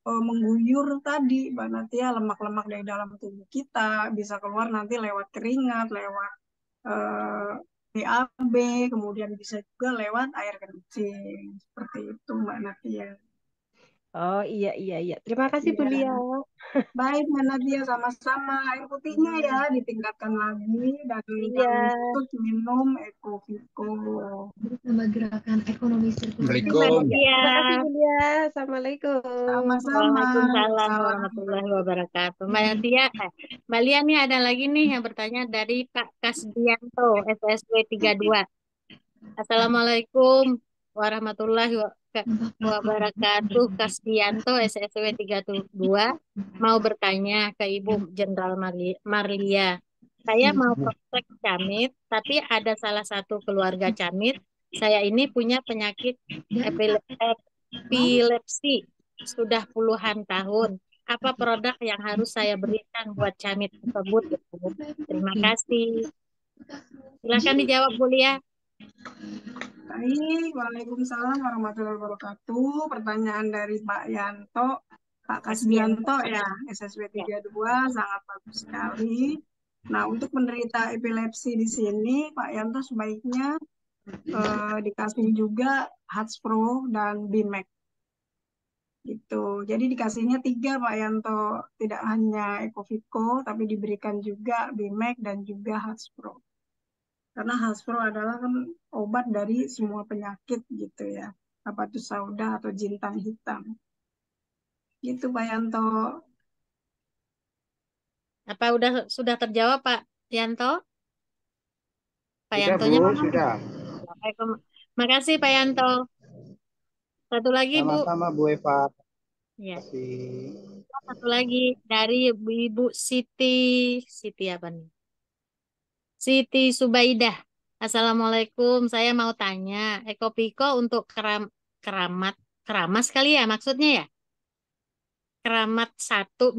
mengguyur tadi, Mbak Natia, lemak-lemak dari dalam tubuh kita bisa keluar nanti lewat keringat, lewat eh, BAB, kemudian bisa juga lewat air kencing. Seperti itu, Mbak Natia. Oh iya, iya, iya. Terima kasih, Bu Iya. Lia. Baik, Mbak Nadia, sama-sama. Air putihnya ya Hmm, ditingkatkan lagi dan iya. jangan putus minum Ecovito. Sama gerakan ekonomi sirkular Terima nasional. kasih Assalamualaikum. ya. Terima kasih, Bu Lia. Assalamualaikum. Sama-sama. Waalaikumsalam Assalamualaikum. warahmatullahi wabarakatuh. Mbak Lia nih ada lagi nih yang bertanya dari Pak Kasdianto, SSW 32. Assalamualaikum warahmatullahi wabarakatuh. Kasdianto, SSW 32. Mau bertanya ke Ibu Jenderal Marlia. Saya mau praktek camit, tapi ada salah satu keluarga camit. Saya ini punya penyakit epilepsi sudah puluhan tahun. Apa produk yang harus saya berikan buat camit tersebut, Bu? Terima kasih. Silakan dijawab, Bu Lia. Baik, Waalaikumsalam warahmatullahi wabarakatuh. Pertanyaan dari Pak Yanto, Pak Kasdianto. Kasbianto ya, SSW Ya. 32, sangat bagus sekali. Nah, untuk penderita epilepsi di sini, Pak Yanto sebaiknya dikasih juga Hatspro dan Bimek gitu. Jadi dikasihnya 3 Pak Yanto, tidak hanya Ecoviko, tapi diberikan juga Bimek dan juga Hatspro. Karena Hasbro adalah kan obat dari semua penyakit gitu ya. Apa itu sauda atau jintan hitam. Gitu Pak Yanto. Apa sudah terjawab, Pak Yanto? Pak Sudah, Yantonya Bu, mana? sudah. Makasih Pak Yanto. Satu lagi, Bu. Sama-sama, Bu Eva. Terima Ya, kasih. satu lagi dari Ibu Siti. Siti apa nih? Siti Subaidah. Assalamualaikum. Saya mau tanya, Ekopiko untuk keramat, keramas kali ya maksudnya ya? Keramat satu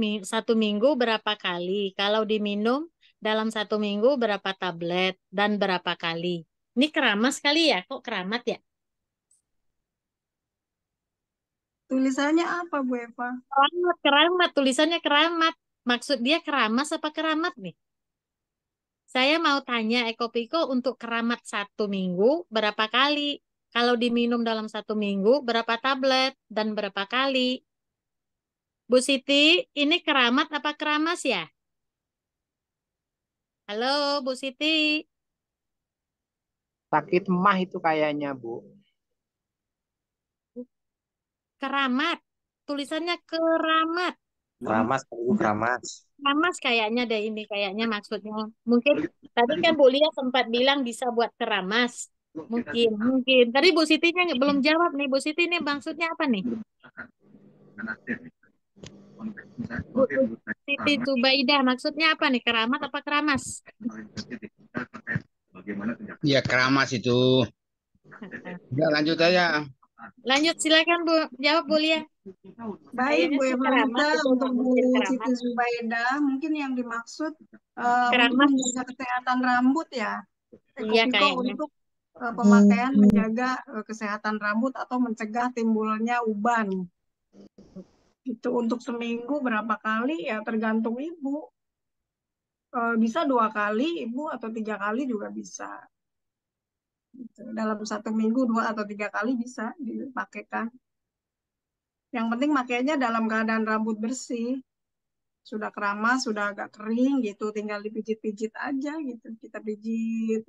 minggu berapa kali? Kalau diminum dalam satu minggu berapa tablet dan berapa kali? Ini keramas kali ya? Kok keramat ya? Tulisannya apa Bu Eva? Keramat, keramat. Tulisannya keramat. Maksud dia keramas apa keramat nih? Saya mau tanya Ekopiko untuk keramat satu minggu berapa kali? Kalau diminum dalam satu minggu berapa tablet dan berapa kali? Bu Siti, ini keramat apa keramas ya? Halo, Bu Siti. Sakit mah itu kayaknya, Bu. Keramat. Tulisannya keramat. Keramas, Bu, keramas. Keramas kayaknya deh ini kayaknya maksudnya. Mungkin tadi kan Bu Lia sempat bilang bisa buat keramas. Mungkin. Tadi Bu Sitinya belum jawab nih. Bu Siti ini maksudnya apa nih? Bu Siti Zubaidah maksudnya apa nih? Keramat apa keramas? Ya keramas itu. Udah lanjut aja. Lanjut silakan Bu. Jawab Bu Lia. Baik, Kayaknya Bu sih keramat Evalita, itu untuk Bu mungkin Siti keramat. Zubaidah, mungkin yang dimaksud untuk Keramat. menjaga kesehatan rambut ya. Iya Eko-Piko kayaknya. untuk pemakaian menjaga kesehatan rambut atau mencegah timbulnya uban. Itu untuk seminggu berapa kali ya tergantung Ibu. Bisa 2 kali Ibu atau 3 kali juga bisa. Gitu. Dalam 1 minggu 2 atau 3 kali bisa dipakaikan. Yang penting makainya dalam keadaan rambut bersih. Sudah keramas, sudah agak kering gitu, tinggal dipijit-pijit aja gitu. Kita pijit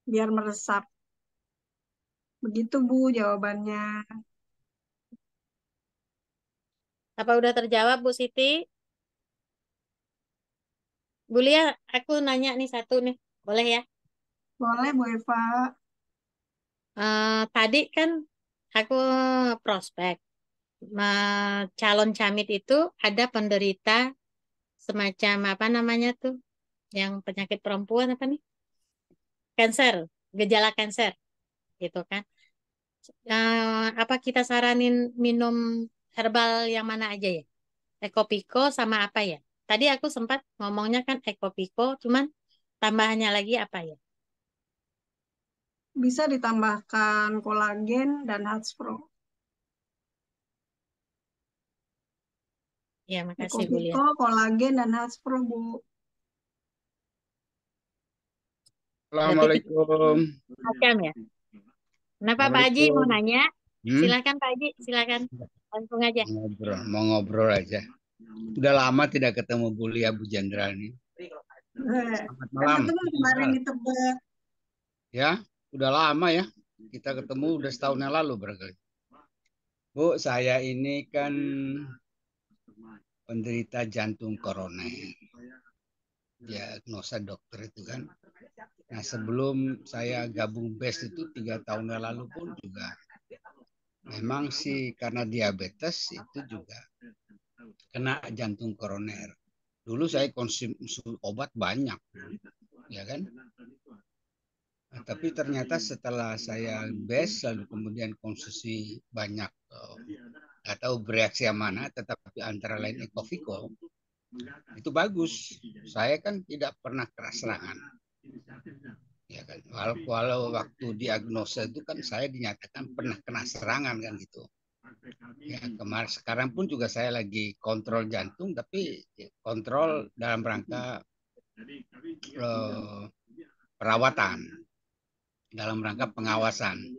biar meresap. Begitu Bu jawabannya. Apa udah terjawab Bu Siti? Bu Lia, aku nanya nih satu nih. Boleh ya? Boleh Bu Eva. Tadi kan aku prospek. Calon camit itu ada penderita semacam apa namanya tuh? Yang penyakit perempuan apa nih? Kanker, gejala kanker gitu kan. Apa kita saranin minum herbal yang mana aja ya? Eko-Piko sama apa ya? Tadi aku sempat ngomongnya kan Eko-Piko, cuman tambahannya lagi apa ya? Bisa ditambahkan kolagen dan Hatspro. Ya, makasih Bu Lia. Eko-Piko, kolagen dan Hatspro Bu. Assalamualaikum. Macam ya. Kenapa Pak Haji mau nanya? Silakan Pak Haji, silakan. Langsung aja. Mau ngobrol aja. Udah lama tidak ketemu Bu Lia, Bu Jenderal nih. Selamat malam. Ketemu kemarin di Tebet. Ya, udah lama ya. Kita ketemu udah setahun yang lalu barangkali. Bu, saya ini kan penderita jantung koroner. Diagnosa dokter itu kan. Nah, sebelum saya gabung BES itu 3 tahun yang lalu pun juga memang sih karena diabetes itu juga kena jantung koroner. Dulu saya konsumsi obat banyak, ya kan? Nah, tapi ternyata setelah saya BES lalu kemudian konsumsi banyak, nggak tahu bereaksi yang mana, tetapi antara lain Eko-Piko itu bagus. Saya kan tidak pernah keras serangan. Ya kan, walau waktu diagnosa itu kan saya dinyatakan pernah kena serangan kan gitu. Ya kemarin sekarang pun juga saya lagi kontrol jantung, tapi kontrol dalam rangka perawatan, dalam rangka pengawasan,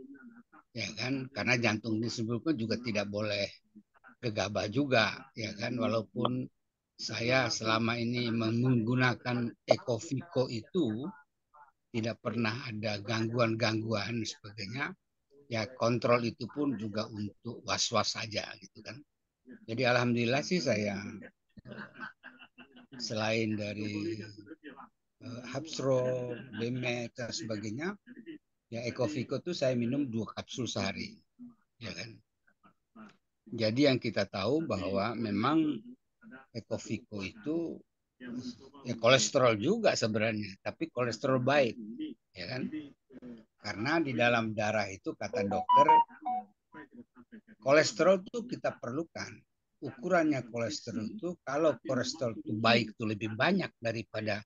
ya kan, karena jantung disebut juga tidak boleh gegabah juga, ya kan, walaupun saya selama ini menggunakan Eko-Piko itu tidak pernah ada gangguan-gangguan sebagainya, ya kontrol itu pun juga untuk was-was saja gitu kan. Jadi alhamdulillah sih saya selain dari Hatspro, Bemet dan sebagainya, ya Eko-Piko itu saya minum 2 kapsul sehari, ya kan. Jadi yang kita tahu bahwa memang Eko-Piko itu ya kolesterol juga sebenarnya, tapi kolesterol baik, ya kan? Karena di dalam darah itu kata dokter kolesterol itu kita perlukan. Ukurannya kolesterol itu kalau kolesterol itu baik itu lebih banyak daripada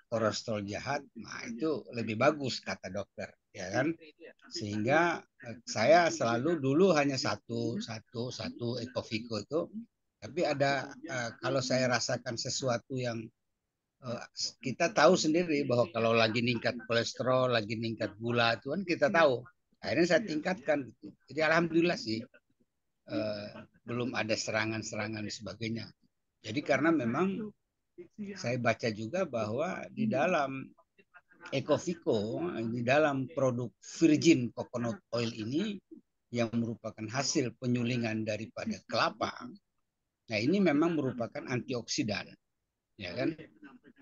kolesterol jahat, nah itu lebih bagus kata dokter, ya kan? Sehingga saya selalu dulu hanya satu Eko-Piko itu, tapi ada kalau saya rasakan sesuatu yang kita tahu sendiri bahwa kalau lagi ningkat kolesterol, lagi ningkat gula itu kan kita tahu. Akhirnya saya tingkatkan. Jadi alhamdulillah sih belum ada serangan-serangan dan sebagainya. Jadi karena memang saya baca juga bahwa di dalam Eko-Piko, di dalam produk virgin coconut oil ini yang merupakan hasil penyulingan daripada kelapa, Nah, ini memang merupakan antioksidan, ya kan?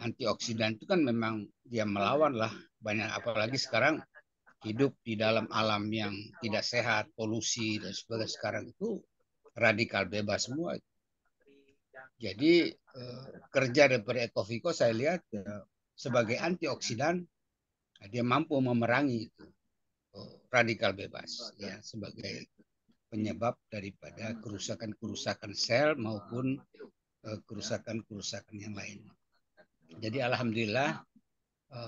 Antioksidan itu kan memang dia melawan lah banyak, apalagi sekarang hidup di dalam alam yang tidak sehat, polusi dan sebagainya. Sekarang itu radikal bebas semua. Jadi kerja daripada Ecoviko saya lihat sebagai antioksidan, dia mampu memerangi radikal bebas ya, sebagai penyebab daripada kerusakan-kerusakan sel maupun kerusakan-kerusakan yang lain. Jadi alhamdulillah,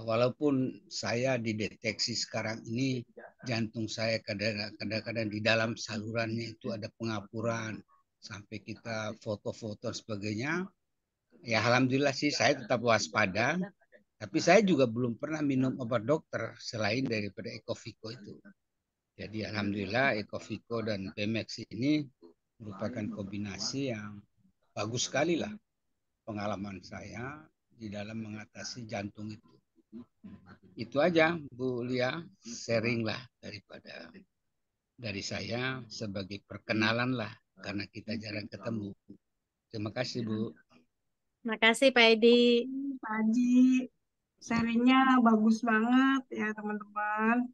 walaupun saya dideteksi sekarang ini jantung saya kadang-kadang di dalam salurannya itu ada pengapuran, sampai kita foto-foto dan sebagainya, ya alhamdulillah sih saya tetap waspada. Tapi saya juga belum pernah minum obat dokter selain daripada Ecoviko itu. Jadi alhamdulillah Ecoviko dan Pemex ini merupakan kombinasi yang bagus sekali lah pengalaman saya di dalam mengatasi jantung itu. Itu aja Bu Lia, sharing lah dari saya sebagai perkenalan lah, karena kita jarang ketemu. Terima kasih Bu. Terima kasih Pak Edi. Pak Haji, sharingnya bagus banget ya teman-teman.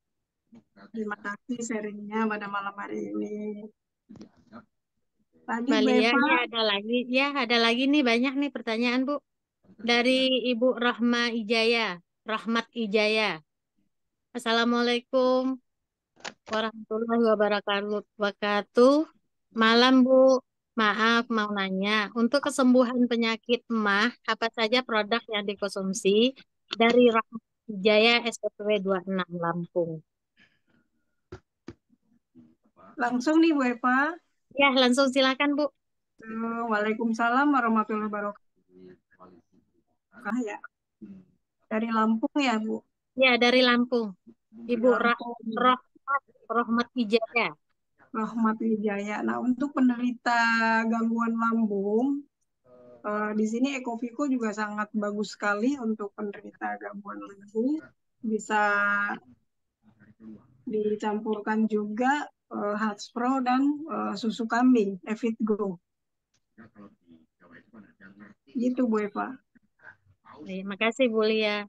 Terima kasih sharingnya pada malam hari ini. Tadi Mbak Bu Lia, Eva, ini ada lagi nih banyak nih pertanyaan Bu. Dari Ibu Rahmat Ijaya. Assalamualaikum warahmatullahi wabarakatuh. Malam Bu, maaf mau nanya, untuk kesembuhan penyakit emah, apa saja produk yang dikonsumsi dari Rahmat Wijaya SPPW 26 Lampung? langsung nih Bu Eva. Ya, langsung silakan Bu. Waalaikumsalam warahmatullahi wabarakatuh. Ya. Dari Lampung ya Bu? Ya, dari Lampung. Ibu Lampung. Rahmat Wijaya. Rahmat Wijaya. Nah, untuk penderita gangguan lambung, di sini Ecoviko juga sangat bagus sekali untuk penderita gangguan lambung. Bisa dicampurkan juga Hatspro dan susu kambing, Evitgo. Gitu Bu Eva. Terima kasih Bu Lia.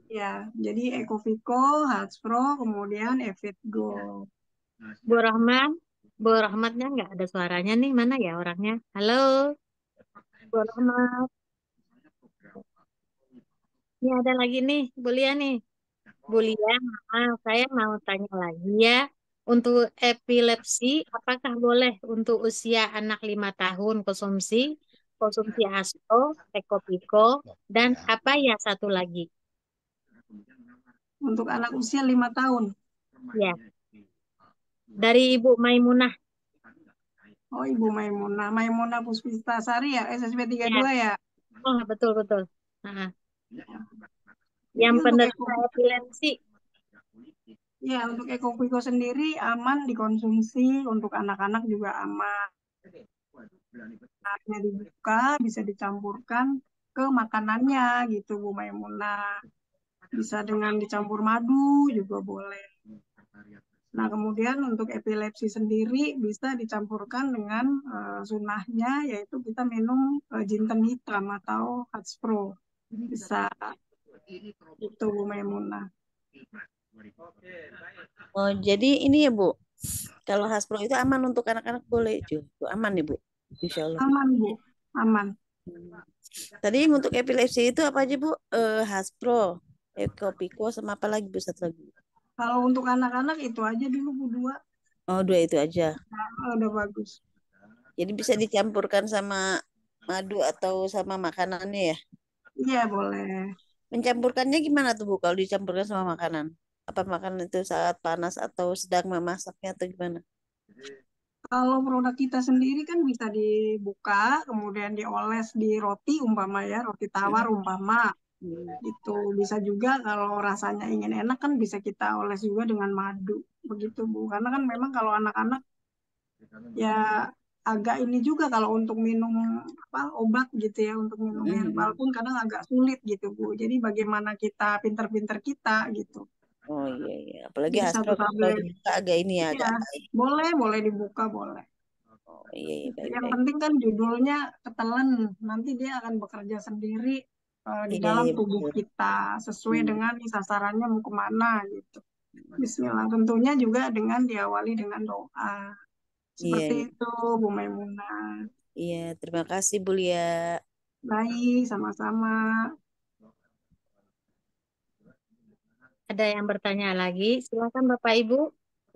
Ya, jadi Ecoviko, Hatspro, kemudian Evitgo. Bu Rahmatnya nggak ada suaranya nih, mana ya orangnya? Halo, Bu Rahmat. Ini ada lagi nih, Bu Lia nih. Bu Lia, maaf, saya mau tanya lagi ya. Untuk epilepsi, apakah boleh untuk usia anak 5 tahun konsumsi ASPRO, Ecopiko, dan apa ya satu lagi? Untuk anak usia 5 tahun. Ya. Dari Ibu Maimunah. Oh, Ibu Maimunah Puspitasari ya, SSB 32 ya. Oh, betul. Nah. Yang penderita epilepsi. Ya, untuk Ecoviko sendiri aman dikonsumsi, untuk anak-anak juga aman. Anaknya dibuka, bisa dicampurkan ke makanannya gitu Bu Maimunah. Bisa dengan dicampur madu juga boleh. Nah, kemudian untuk epilepsi sendiri bisa dicampurkan dengan sunahnya, yaitu kita minum jinten hitam atau Hatspro. Bisa itu Bu Maimunah. Oh, jadi ini ya Bu, kalau Hasbro itu aman untuk anak-anak boleh juga, aman nih Bu, Insya Allah. Aman Bu, aman. Tadi untuk epilepsi itu apa aja Bu? Hasbro, Ecopiko, sama apa lagi Bu, satu lagi? Kalau untuk anak-anak itu aja dulu Bu, 2. Oh, 2 itu aja. Nah, udah bagus. Jadi bisa dicampurkan sama madu atau sama makanannya ya? Iya boleh. Mencampurkannya gimana tuh Bu kalau dicampurkan sama makanan? Apa makanan itu saat panas atau sedang memasaknya atau gimana? Kalau produk kita sendiri kan bisa dibuka, kemudian dioles di roti umpama ya, roti tawar umpama. Itu bisa juga kalau rasanya ingin enak kan bisa kita oles juga dengan madu. Begitu Bu. Karena kan memang kalau anak-anak ya agak ini juga kalau untuk minum obat gitu ya, untuk minum herbal pun kadang agak sulit gitu Bu. Jadi bagaimana kita pinter-pinter kita gitu. Oh iya, apalagi Jadi Hasbro satu kalau tablet dibuka agak ini ya, ya, agak. boleh dibuka boleh. Oh iya, iya, Yang baik-baik. penting kan judulnya ketelan, nanti dia akan bekerja sendiri di Iya, dalam iya, tubuh betul. kita sesuai Hmm, dengan sasarannya mau kemana gitu. Bismillah, tentunya juga dengan diawali dengan doa. Iya, Seperti iya, itu, Bu Maimunah. iya. Terima kasih Bu Lia. Baik, sama-sama. Ada yang bertanya lagi? Silakan Bapak Ibu,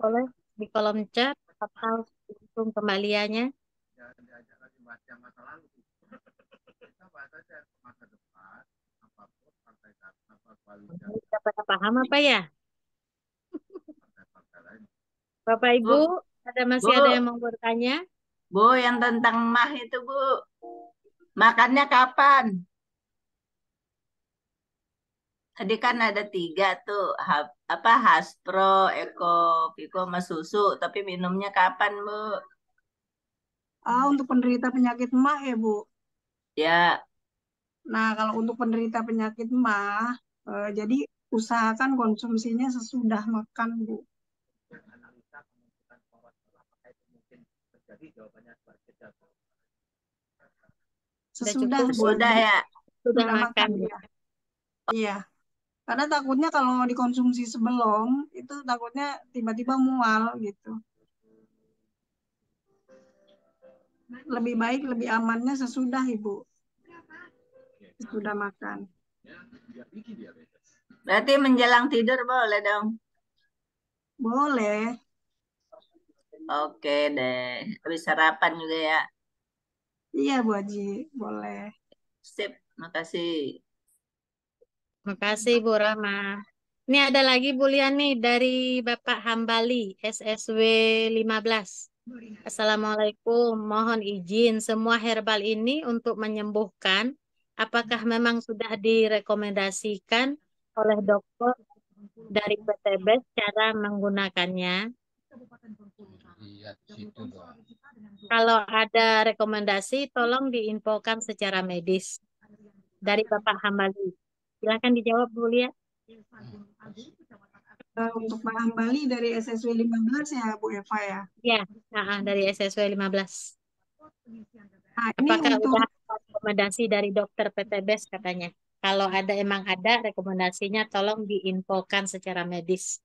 boleh di kolom chat atau hitung kembaliannya. Tidak pada paham apa ya? Bapak Ibu, Bu, masih Bu, ada yang mau bertanya? Bu, yang tentang mah itu, Bu. Makannya kapan? Tadi kan ada 3 tuh, apa Haspro, Eko, Piko, sama susu. Tapi minumnya kapan, Bu? Untuk penderita penyakit MAH ya, Bu. Ya, Nah, kalau untuk penderita penyakit MAH, jadi usahakan konsumsinya sesudah makan, Bu. Sudah Sesudah, cukup, Bu. Bu. sudah Jadi ya. Sudah sudah makan. makan, ya. Iya. Karena takutnya kalau dikonsumsi sebelum, itu takutnya tiba-tiba mual gitu. Lebih baik, lebih amannya sesudah, Ibu. Sesudah makan. Berarti menjelang tidur boleh dong. Boleh. Oke deh. Habis sarapan juga ya. Iya, Bu Haji. Boleh. Sip, makasih. Makasih Bu Rama. Ini ada lagi Bu Lian nih dari Bapak Hambali, SSW 15. Assalamualaikum, mohon izin semua herbal ini untuk menyembuhkan. Apakah memang sudah direkomendasikan oleh dokter dari PTB cara menggunakannya? Lihat situ dong. Kalau ada rekomendasi, tolong diinfokan secara medis dari Bapak Hambali. Silakan dijawab Bu Lia. Untuk Pak Bali dari SSW 15 ya, Bu Eva ya. Ya, dari SSW 15. Nah, ini Apakah untuk udah ada rekomendasi dari dokter PTBes katanya? Kalau ada emang ada rekomendasinya, tolong diinfokan secara medis.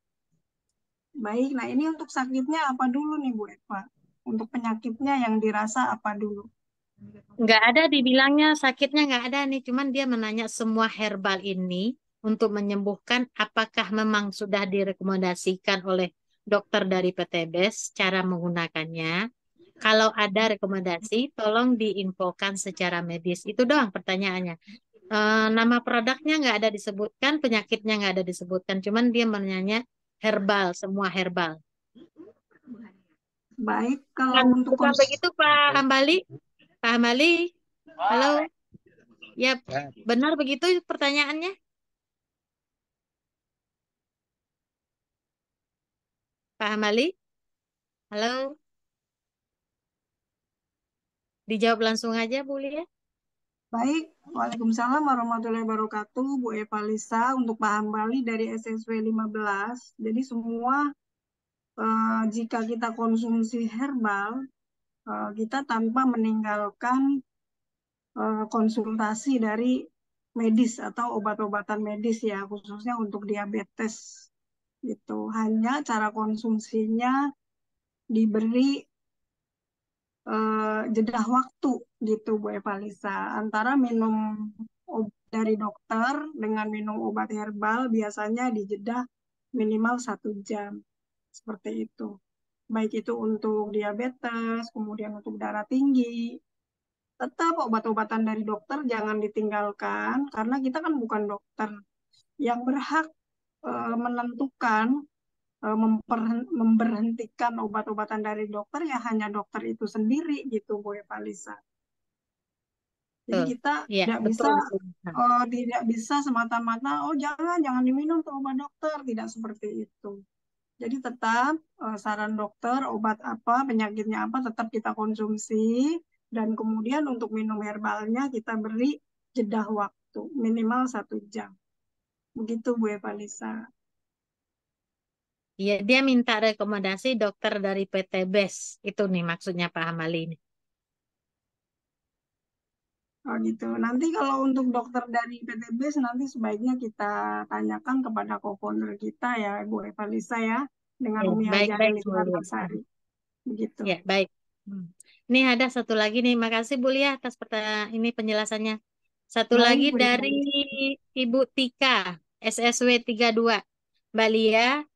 baik. Nah, ini untuk sakitnya apa dulu nih, Bu Eva? Untuk penyakitnya yang dirasa apa dulu? Nggak ada dibilangnya sakitnya nggak ada nih, cuman dia menanya semua herbal ini untuk menyembuhkan apakah memang sudah direkomendasikan oleh dokter dari PTBes cara menggunakannya. Kalau ada rekomendasi, tolong diinfokan secara medis. Itu doang pertanyaannya. Nama produknya nggak ada disebutkan, penyakitnya nggak ada disebutkan, cuman dia menanya herbal, semua herbal. Baik, kalau Bukan, untuk bukan begitu Pak Hambali? Pak Hambali, halo? Ya, Ya, benar begitu pertanyaannya? Pak Hambali, halo? Dijawab langsung aja, Bu Lia. baik, Waalaikumsalam warahmatullahi wabarakatuh, Bu Eva Lisa, untuk Pak Hambali dari SSW 15. Jadi semua jika kita konsumsi herbal, kita tanpa meninggalkan konsultasi dari medis atau obat-obatan medis ya, khususnya untuk diabetes gitu. Hanya cara konsumsinya diberi jeda waktu gitu Bu Eva Lisa, antara minum dari dokter dengan minum obat herbal biasanya dijeda minimal 1 jam seperti itu. Baik itu untuk diabetes, kemudian untuk darah tinggi. Tetap obat-obatan dari dokter jangan ditinggalkan karena kita kan bukan dokter. Yang berhak menentukan memberhentikan obat-obatan dari dokter ya hanya dokter itu sendiri gitu Bu Eva Lisa. Jadi Betul. kita Ya, tidak betul. bisa semata-mata jangan diminum tuh obat dokter, tidak seperti itu. Jadi tetap saran dokter obat apa penyakitnya apa tetap kita konsumsi dan kemudian untuk minum herbalnya kita beri jeda waktu minimal 1 jam. Begitu Bu Eva Lisa. Iya, dia minta rekomendasi dokter dari PT BES. Itu nih maksudnya Pak Hamali ini. Oh gitu. Nanti kalau untuk dokter dari PT BES nanti sebaiknya kita tanyakan kepada co-founder kita ya, Bu Eva Lisa ya, dengan Ya, Umi Haja baik-baik Bu Elisa Lia. Basari. Begitu. Ya, baik. Nih ada satu lagi nih. Makasih Bu Lia atas ini penjelasannya. Satu Baik, lagi Bu Eva dari Lisa. Ibu Tika, SSW 32. Mbak Lia,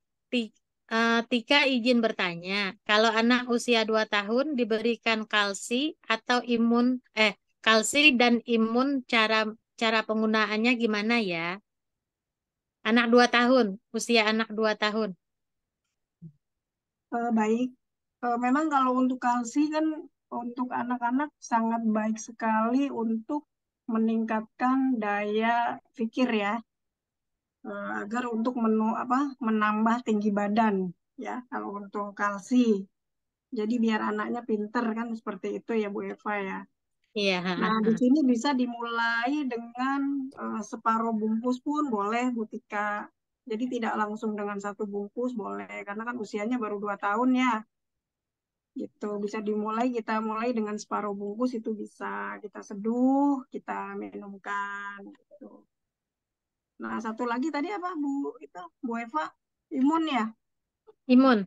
Tika izin bertanya, kalau anak usia 2 tahun diberikan kalsi dan imun cara penggunaannya gimana ya? Anak 2 tahun, usia anak 2 tahun. Baik. Memang kalau untuk kalsi kan untuk anak-anak sangat baik sekali untuk meningkatkan daya pikir ya, agar untuk menambah tinggi badan ya kalau untuk kalsi. Jadi biar anaknya pinter kan seperti itu ya Bu Eva ya. Iya. Nah di sini bisa dimulai dengan separuh bungkus pun boleh Bu Tika. Jadi tidak langsung dengan 1 bungkus boleh karena kan usianya baru 2 tahun ya. Gitu bisa kita mulai dengan separuh bungkus itu bisa kita seduh, kita minumkan gitu. Nah satu lagi tadi apa Bu Eva, imun ya. Imun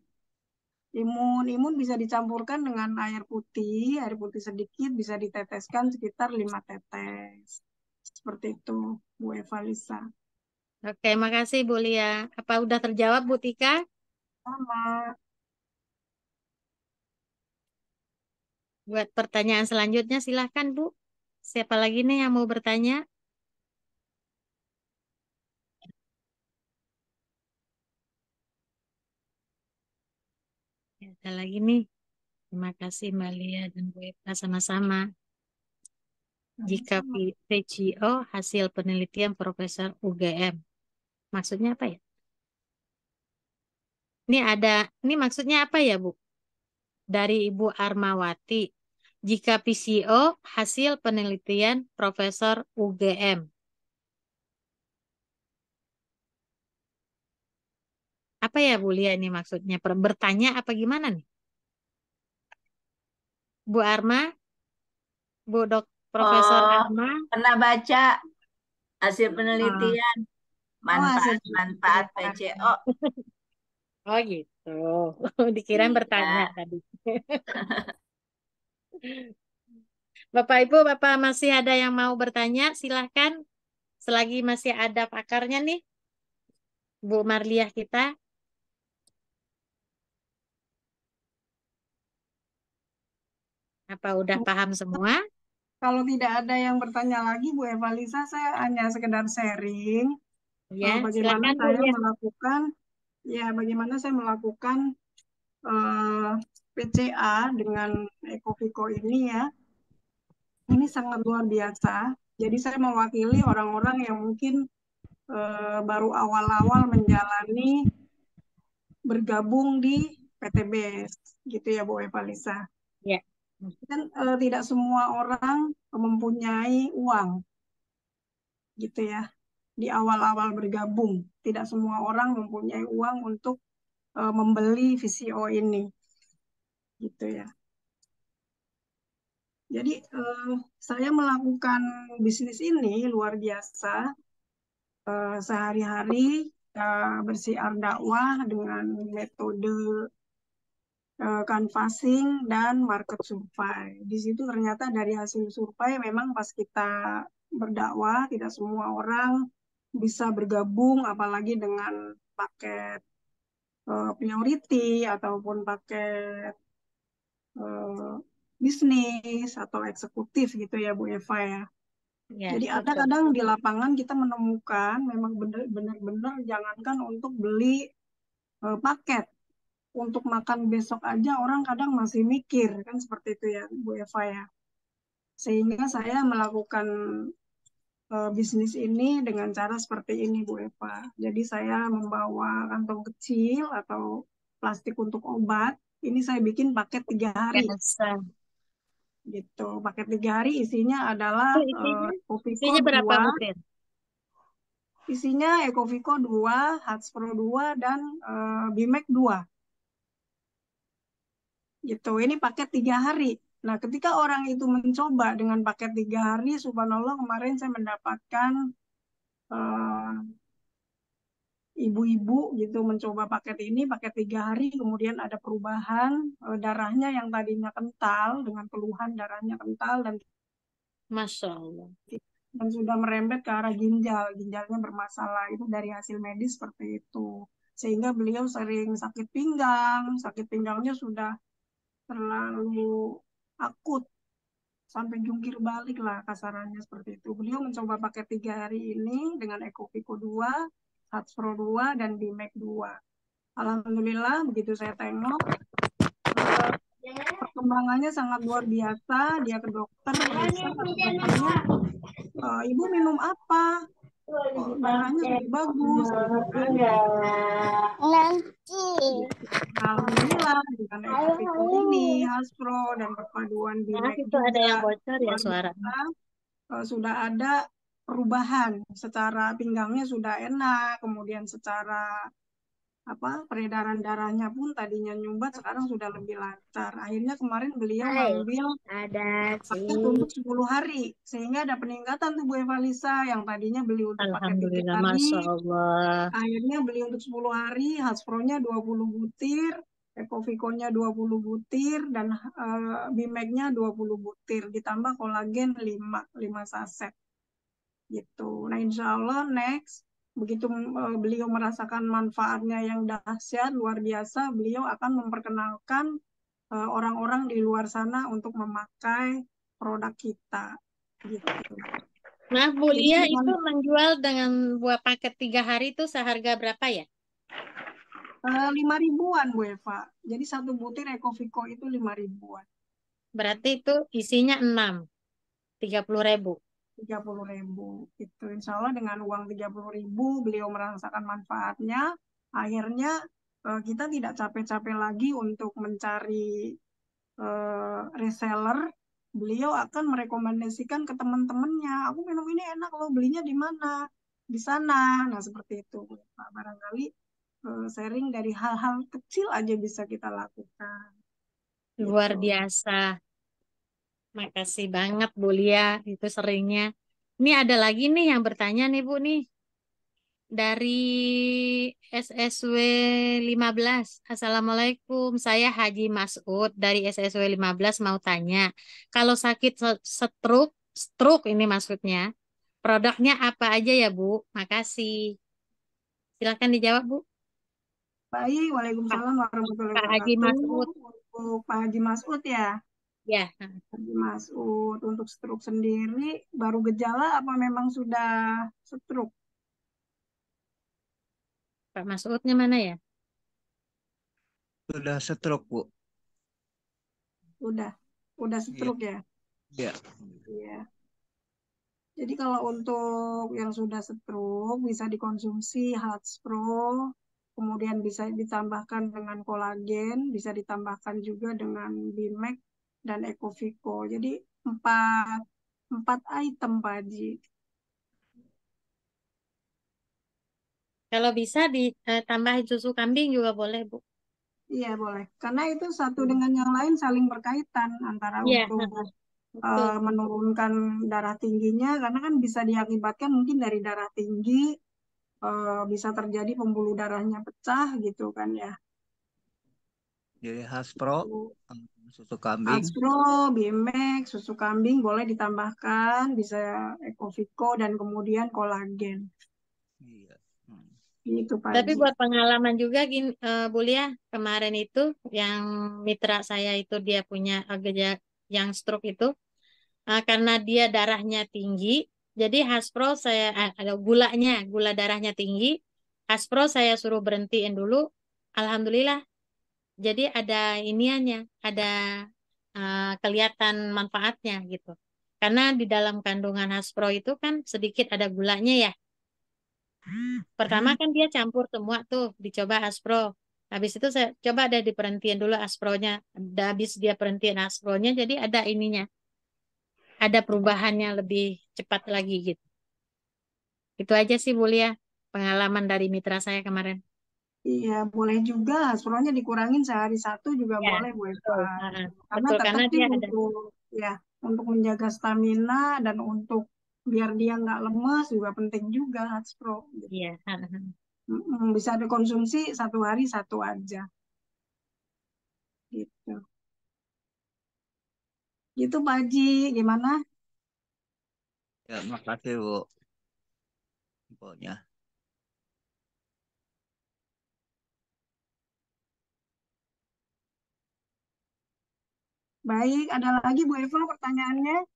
bisa dicampurkan dengan air putih sedikit bisa diteteskan sekitar 5 tetes seperti itu Bu Eva Lisa. Oke, makasih Bu Lia. Apa udah terjawab Bu Tika? Sama. Buat pertanyaan selanjutnya silahkan Bu. Siapa lagi nih yang mau bertanya? Ya, ada lagi nih. Terima kasih Mbak Lia dan Bu Eva sama-sama. Jika PCO hasil penelitian Profesor UGM. Maksudnya apa ya? Ini maksudnya apa ya Bu? Dari Ibu Armawati. Jika PCO hasil penelitian Profesor UGM. Apa ya Bu Lia ini maksudnya? Bertanya apa gimana nih? Bu Arma? Profesor Oh, Arma? pernah baca hasil Ah, penelitian hasil manfaat penelitian. PCO. Oh gitu. Dikirain bertanya Iya. tadi. Bapak Ibu, Bapak masih ada yang mau bertanya? Silahkan. Selagi masih ada pakarnya nih. Bu Marliah kita. Apa udah paham semua? Kalau tidak ada yang bertanya lagi Bu Eva Lisa, saya hanya sekedar sharing Ya, bagaimana silakan Bu saya Lia. melakukan PCA dengan Ecoviko ini ya. Ini sangat luar biasa. Jadi saya mewakili orang-orang yang mungkin baru awal-awal menjalani bergabung di PTBS, gitu ya Bu Eva Lisa. Ya. Kan tidak semua orang mempunyai uang, gitu ya. Di awal-awal bergabung, tidak semua orang mempunyai uang untuk membeli VCO ini, gitu ya. Jadi saya melakukan bisnis ini luar biasa. Sehari-hari bersiar dakwah dengan metode canvassing dan market survey. Di situ ternyata dari hasil survei memang pas kita berdakwah tidak semua orang bisa bergabung apalagi dengan paket priority ataupun paket bisnis atau eksekutif gitu ya Bu Eva ya. Ya, Jadi ada betul. kadang di lapangan kita menemukan memang benar-benar jangankan untuk beli paket, untuk makan besok aja orang kadang masih mikir kan seperti itu ya Bu Eva ya. Sehingga saya melakukan bisnis ini dengan cara seperti ini Bu Eva. Jadi saya membawa kantong kecil atau plastik untuk obat. Ini saya bikin paket 3 hari. Gitu. Paket 3 hari isinya adalah Isinya Kopiko berapa 2. butir? Isinya Ecovico 2, Hatspro 2, dan Bimek 2. Gitu. Ini paket 3 hari. Nah, ketika orang itu mencoba dengan paket 3 hari, subhanallah kemarin saya mendapatkan ibu-ibu gitu mencoba paket ini, paket 3 hari, kemudian ada perubahan darahnya yang tadinya kental dengan keluhan darahnya kental Masya Allah. dan sudah merembet ke arah ginjalnya bermasalah. Itu dari hasil medis seperti itu. Sehingga beliau sering sakit pinggangnya sudah terlalu akut sampai jungkir balik lah kasarannya seperti itu. Beliau mencoba paket 3 hari ini dengan Ecovico 2, Hatspro 2, dan Bimek 2. Alhamdulillah begitu saya tengok perkembangannya sangat luar biasa. Dia ke dokter, periksa, kata dokternya, ibu minum apa? Darahnya sudah bagus gitu kan. Alhamdulillah dengan Ecovico ini, Haspro dan perpaduan Maaf, Bimek itu ada yang juga bocor ya luar suara. biasa. Sudah ada perubahan secara pinggangnya sudah enak, kemudian secara peredaran darahnya pun tadinya nyumbat sekarang sudah lebih lancar. Akhirnya kemarin beliau ngambil Ada paket untuk 10 hari sehingga ada peningkatan tuh Bu Evalisa yang tadinya beli untuk paket 3 Alhamdulillah, hari, Masya Allah. akhirnya beli untuk 10 hari, Haspronya 20 butir, Ecovico-nya 20 butir, dan Bimeknya 20 butir, ditambah kolagen 5 saset. Gitu. Nah, insya Allah next, begitu beliau merasakan manfaatnya yang dahsyat, luar biasa, beliau akan memperkenalkan orang-orang di luar sana untuk memakai produk kita. Gitu. Nah, Bu Jadi Lia dengan itu menjual dengan buah paket 3 hari itu seharga berapa ya? 5.000-an Bu Eva. Jadi satu butir Ecovico itu 5.000-an. Berarti itu isinya 6, 30.000. 30.000 itu insya Allah dengan uang 30.000 beliau merasakan manfaatnya. Akhirnya kita tidak capek-capek lagi untuk mencari reseller. Beliau akan merekomendasikan ke teman-temannya, aku minum ini enak loh, belinya di mana? Di sana. Nah seperti itu Pak. Barangkali sharing dari hal-hal kecil aja bisa kita lakukan. Luar Gitu. biasa. Makasih banget Bu Lia, itu seringnya. Ini ada lagi nih yang bertanya nih Bu nih. Dari SSW 15. Assalamualaikum, saya Haji Masud dari SSW 15 mau tanya. Kalau sakit stroke ini maksudnya, produknya apa aja ya Bu? Makasih. Silakan dijawab Bu. Baik, Waalaikumsalam warahmatullahi Pak Haji wabarakatuh. Masud. Untuk Pak Haji Masud ya. Ya. Haji Masud, untuk stroke sendiri baru gejala apa memang sudah stroke? Pak Masudnya mana ya? Sudah stroke, Bu. Udah stroke ya? Iya. Iya. Jadi kalau untuk yang sudah stroke bisa dikonsumsi Hatspro, kemudian bisa ditambahkan dengan kolagen, bisa ditambahkan juga dengan Bimek dan Ecovico. Jadi empat item Pak Haji. Kalau bisa ditambahin susu kambing juga boleh Bu. Iya boleh, karena itu satu dengan yang lain saling berkaitan antara Iya, untuk betul. menurunkan darah tingginya, karena kan bisa diakibatkan mungkin dari darah tinggi bisa terjadi pembuluh darahnya pecah gitu kan ya. Jadi Haspro, susu kambing. Hatspro, Bimek, susu kambing boleh ditambahkan, bisa Ecovico dan kemudian kolagen. Iya. Gitu Pak Tapi Haji. buat pengalaman juga gini, Bu Lia, kemarin itu yang mitra saya itu dia punya yang stroke itu, karena dia darahnya tinggi, jadi Haspro ada gula darahnya tinggi, Haspro saya suruh berhentiin dulu, alhamdulillah, jadi ada iniannya, ada kelihatan manfaatnya gitu. Karena di dalam kandungan Haspro itu kan sedikit ada gulanya ya. Pertama kan dia campur semua tuh, dicoba Aspro. Habis itu saya coba ada diperhentiin dulu Aspronya. Habis dia perhentiin Aspronya, jadi ada ininya. Ada perubahannya lebih cepat lagi gitu. Itu aja sih Bu Lia, pengalaman dari mitra saya kemarin. Iya, boleh juga. Sebenarnya dikurangin sehari satu juga Ya, boleh, Bu Eva. betul. Karena Betul, tetap karena sih dia ada. ya untuk menjaga stamina dan untuk biar dia nggak lemes juga penting juga Hatspro. Iya. Bisa dikonsumsi satu hari satu aja. Gitu. Gitu Pak Haji, gimana? Ya, makasih Bu. Infonya. Baik, ada lagi Bu Eva pertanyaannya?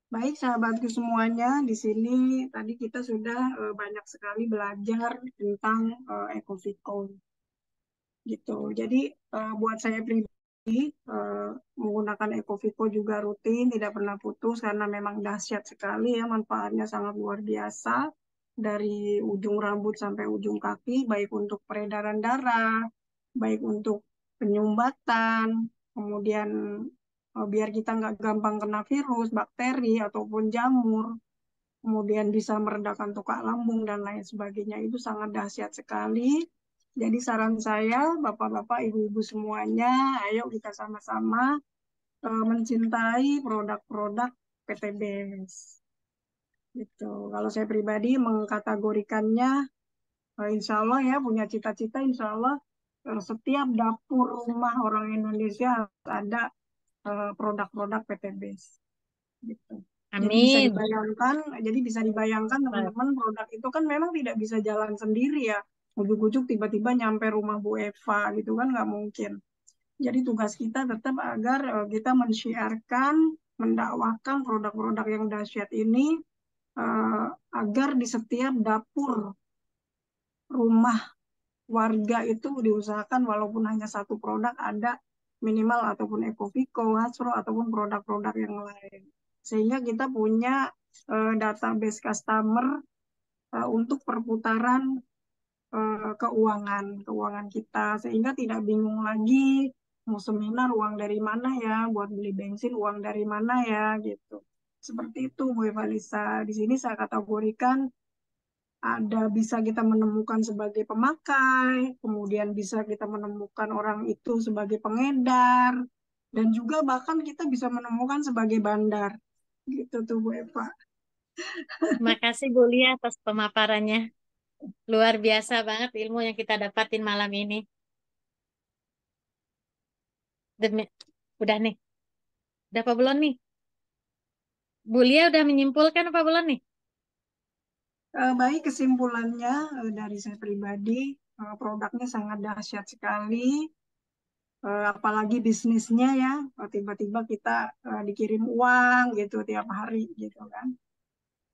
Baik, sahabatku semuanya, di sini tadi kita sudah banyak sekali belajar tentang Ecoviko. Gitu. Jadi buat saya pribadi menggunakan Ecoviko juga rutin, tidak pernah putus karena memang dahsyat sekali ya, manfaatnya sangat luar biasa dari ujung rambut sampai ujung kaki, baik untuk peredaran darah, baik untuk penyumbatan, kemudian biar kita nggak gampang kena virus, bakteri ataupun jamur, kemudian bisa meredakan tukak lambung dan lain sebagainya. Itu sangat dahsyat sekali. Jadi saran saya, Bapak-bapak, Ibu-ibu semuanya, ayo kita sama-sama mencintai produk-produk PTBS. Gitu. Kalau saya pribadi mengkategorikannya, insya Allah ya punya cita-cita, insya Allah setiap dapur rumah orang Indonesia harus ada produk-produk PTBS. Gitu. Jadi bisa Amin. dibayangkan, teman-teman produk itu kan memang tidak bisa jalan sendiri ya. Ujuk-ujuk tiba-tiba nyampe rumah Bu Eva gitu kan nggak mungkin. Jadi tugas kita tetap agar kita mensyiarkan, mendakwahkan produk-produk yang dahsyat ini agar di setiap dapur rumah warga itu diusahakan walaupun hanya satu produk ada minimal ataupun Ecoviko, Hasbro ataupun produk-produk yang lain. Sehingga kita punya database customer untuk perputaran keuangan kita sehingga tidak bingung lagi mau seminar uang dari mana ya, buat beli bensin uang dari mana ya gitu. Seperti itu Bu Eva Lisa. Di sini saya kategorikan ada bisa kita menemukan sebagai pemakai, kemudian bisa kita menemukan orang itu sebagai pengedar, dan juga bahkan kita bisa menemukan sebagai bandar. Gitu tuh Bu Eva. Makasih Bu Lia atas pemaparannya. Luar biasa banget ilmu yang kita dapatin malam ini. Udah nih. Udah apa belum nih? Bu Lia udah menyimpulkan apa belum nih? Baik, kesimpulannya dari saya pribadi, produknya sangat dahsyat sekali. Apalagi bisnisnya ya, tiba-tiba kita dikirim uang gitu tiap hari gitu kan.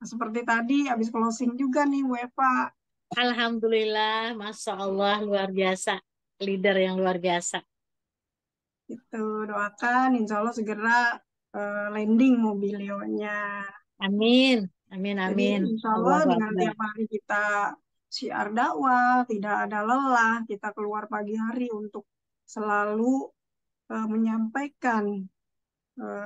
Nah, seperti tadi habis closing juga nih Bu Eva. Alhamdulillah, Masya Allah, luar biasa. Leader yang luar biasa. Itu doakan insya Allah segera landing mobilionya. Amin, amin, Jadi amin. insya Allah Allahu dengan Akbar. tiap hari kita syiar dakwah, tidak ada lelah, kita keluar pagi hari untuk selalu menyampaikan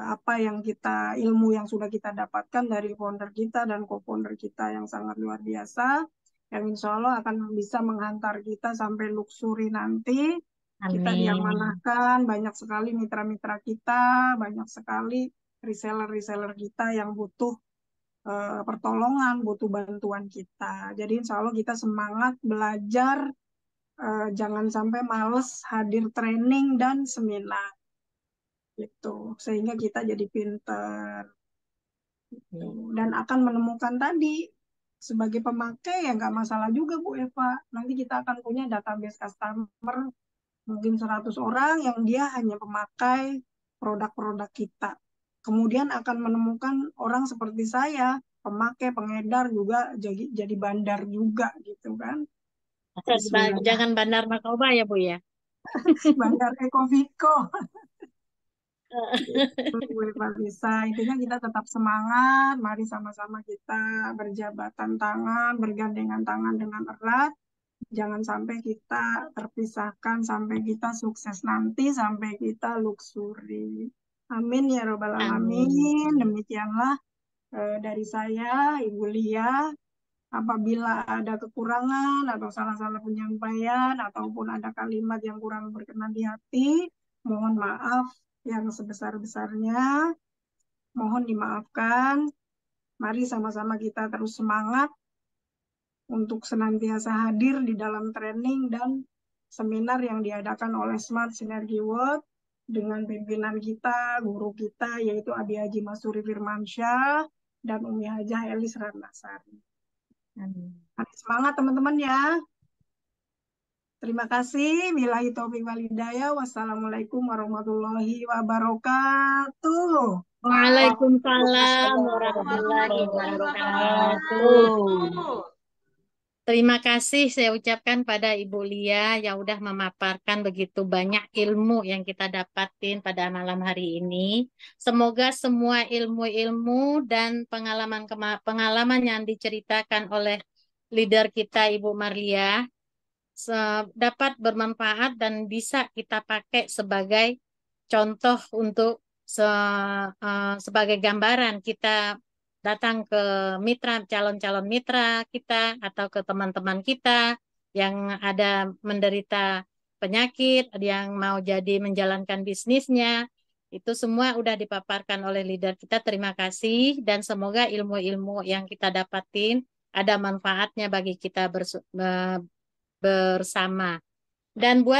apa yang ilmu yang sudah kita dapatkan dari founder kita dan co-founder kita yang sangat luar biasa, yang insya Allah akan bisa menghantar kita sampai luxury nanti. Kita Amin. diamanahkan, banyak sekali mitra-mitra kita, banyak sekali reseller-reseller kita yang butuh pertolongan, butuh bantuan kita. Jadi insya Allah kita semangat belajar, jangan sampai males hadir training dan seminar. Gitu. Sehingga kita jadi pinter. Gitu. Dan akan menemukan tadi, sebagai pemakai ya nggak masalah juga Bu Eva. Nanti kita akan punya database customer, mungkin 100 orang yang dia hanya pemakai produk-produk kita. Kemudian akan menemukan orang seperti saya, pemakai, pengedar juga jadi bandar juga gitu kan. Jangan bandar narkoba ya Bu ya. Bandar Ecoviko. Bisa intinya kita tetap semangat, mari sama-sama kita berjabatan tangan, bergandengan tangan dengan erat Jangan sampai kita terpisahkan, sampai kita sukses nanti, sampai kita luxury. Amin ya robbal alamin. Amin. Demikianlah dari saya, Ibu Lia. Apabila ada kekurangan atau salah-salah penyampaian ataupun ada kalimat yang kurang berkenan di hati, mohon maaf yang sebesar-besarnya. Mohon dimaafkan. Mari sama-sama kita terus semangat untuk senantiasa hadir di dalam training dan seminar yang diadakan oleh Smart Synergy World dengan pimpinan kita, guru kita, yaitu Abi Haji Masuri Firmansyah dan Umi Hajah Elis Ratnasari. Mari semangat teman-teman ya. Terima kasih. Billahi taufiq wal hidayah. Wassalamualaikum warahmatullahi wabarakatuh. Waalaikumsalam warahmatullahi wabarakatuh. Terima kasih saya ucapkan pada Ibu Lia yang udah memaparkan begitu banyak ilmu yang kita dapatin pada malam hari ini. Semoga semua ilmu-ilmu dan pengalaman yang diceritakan oleh leader kita Ibu Marlia dapat bermanfaat dan bisa kita pakai sebagai contoh untuk sebagai gambaran kita datang ke mitra, calon-calon mitra kita atau ke teman-teman kita yang ada menderita penyakit, yang mau jadi menjalankan bisnisnya. Itu semua udah dipaparkan oleh leader kita. Terima kasih dan semoga ilmu-ilmu yang kita dapatin ada manfaatnya bagi kita bersama. Dan buat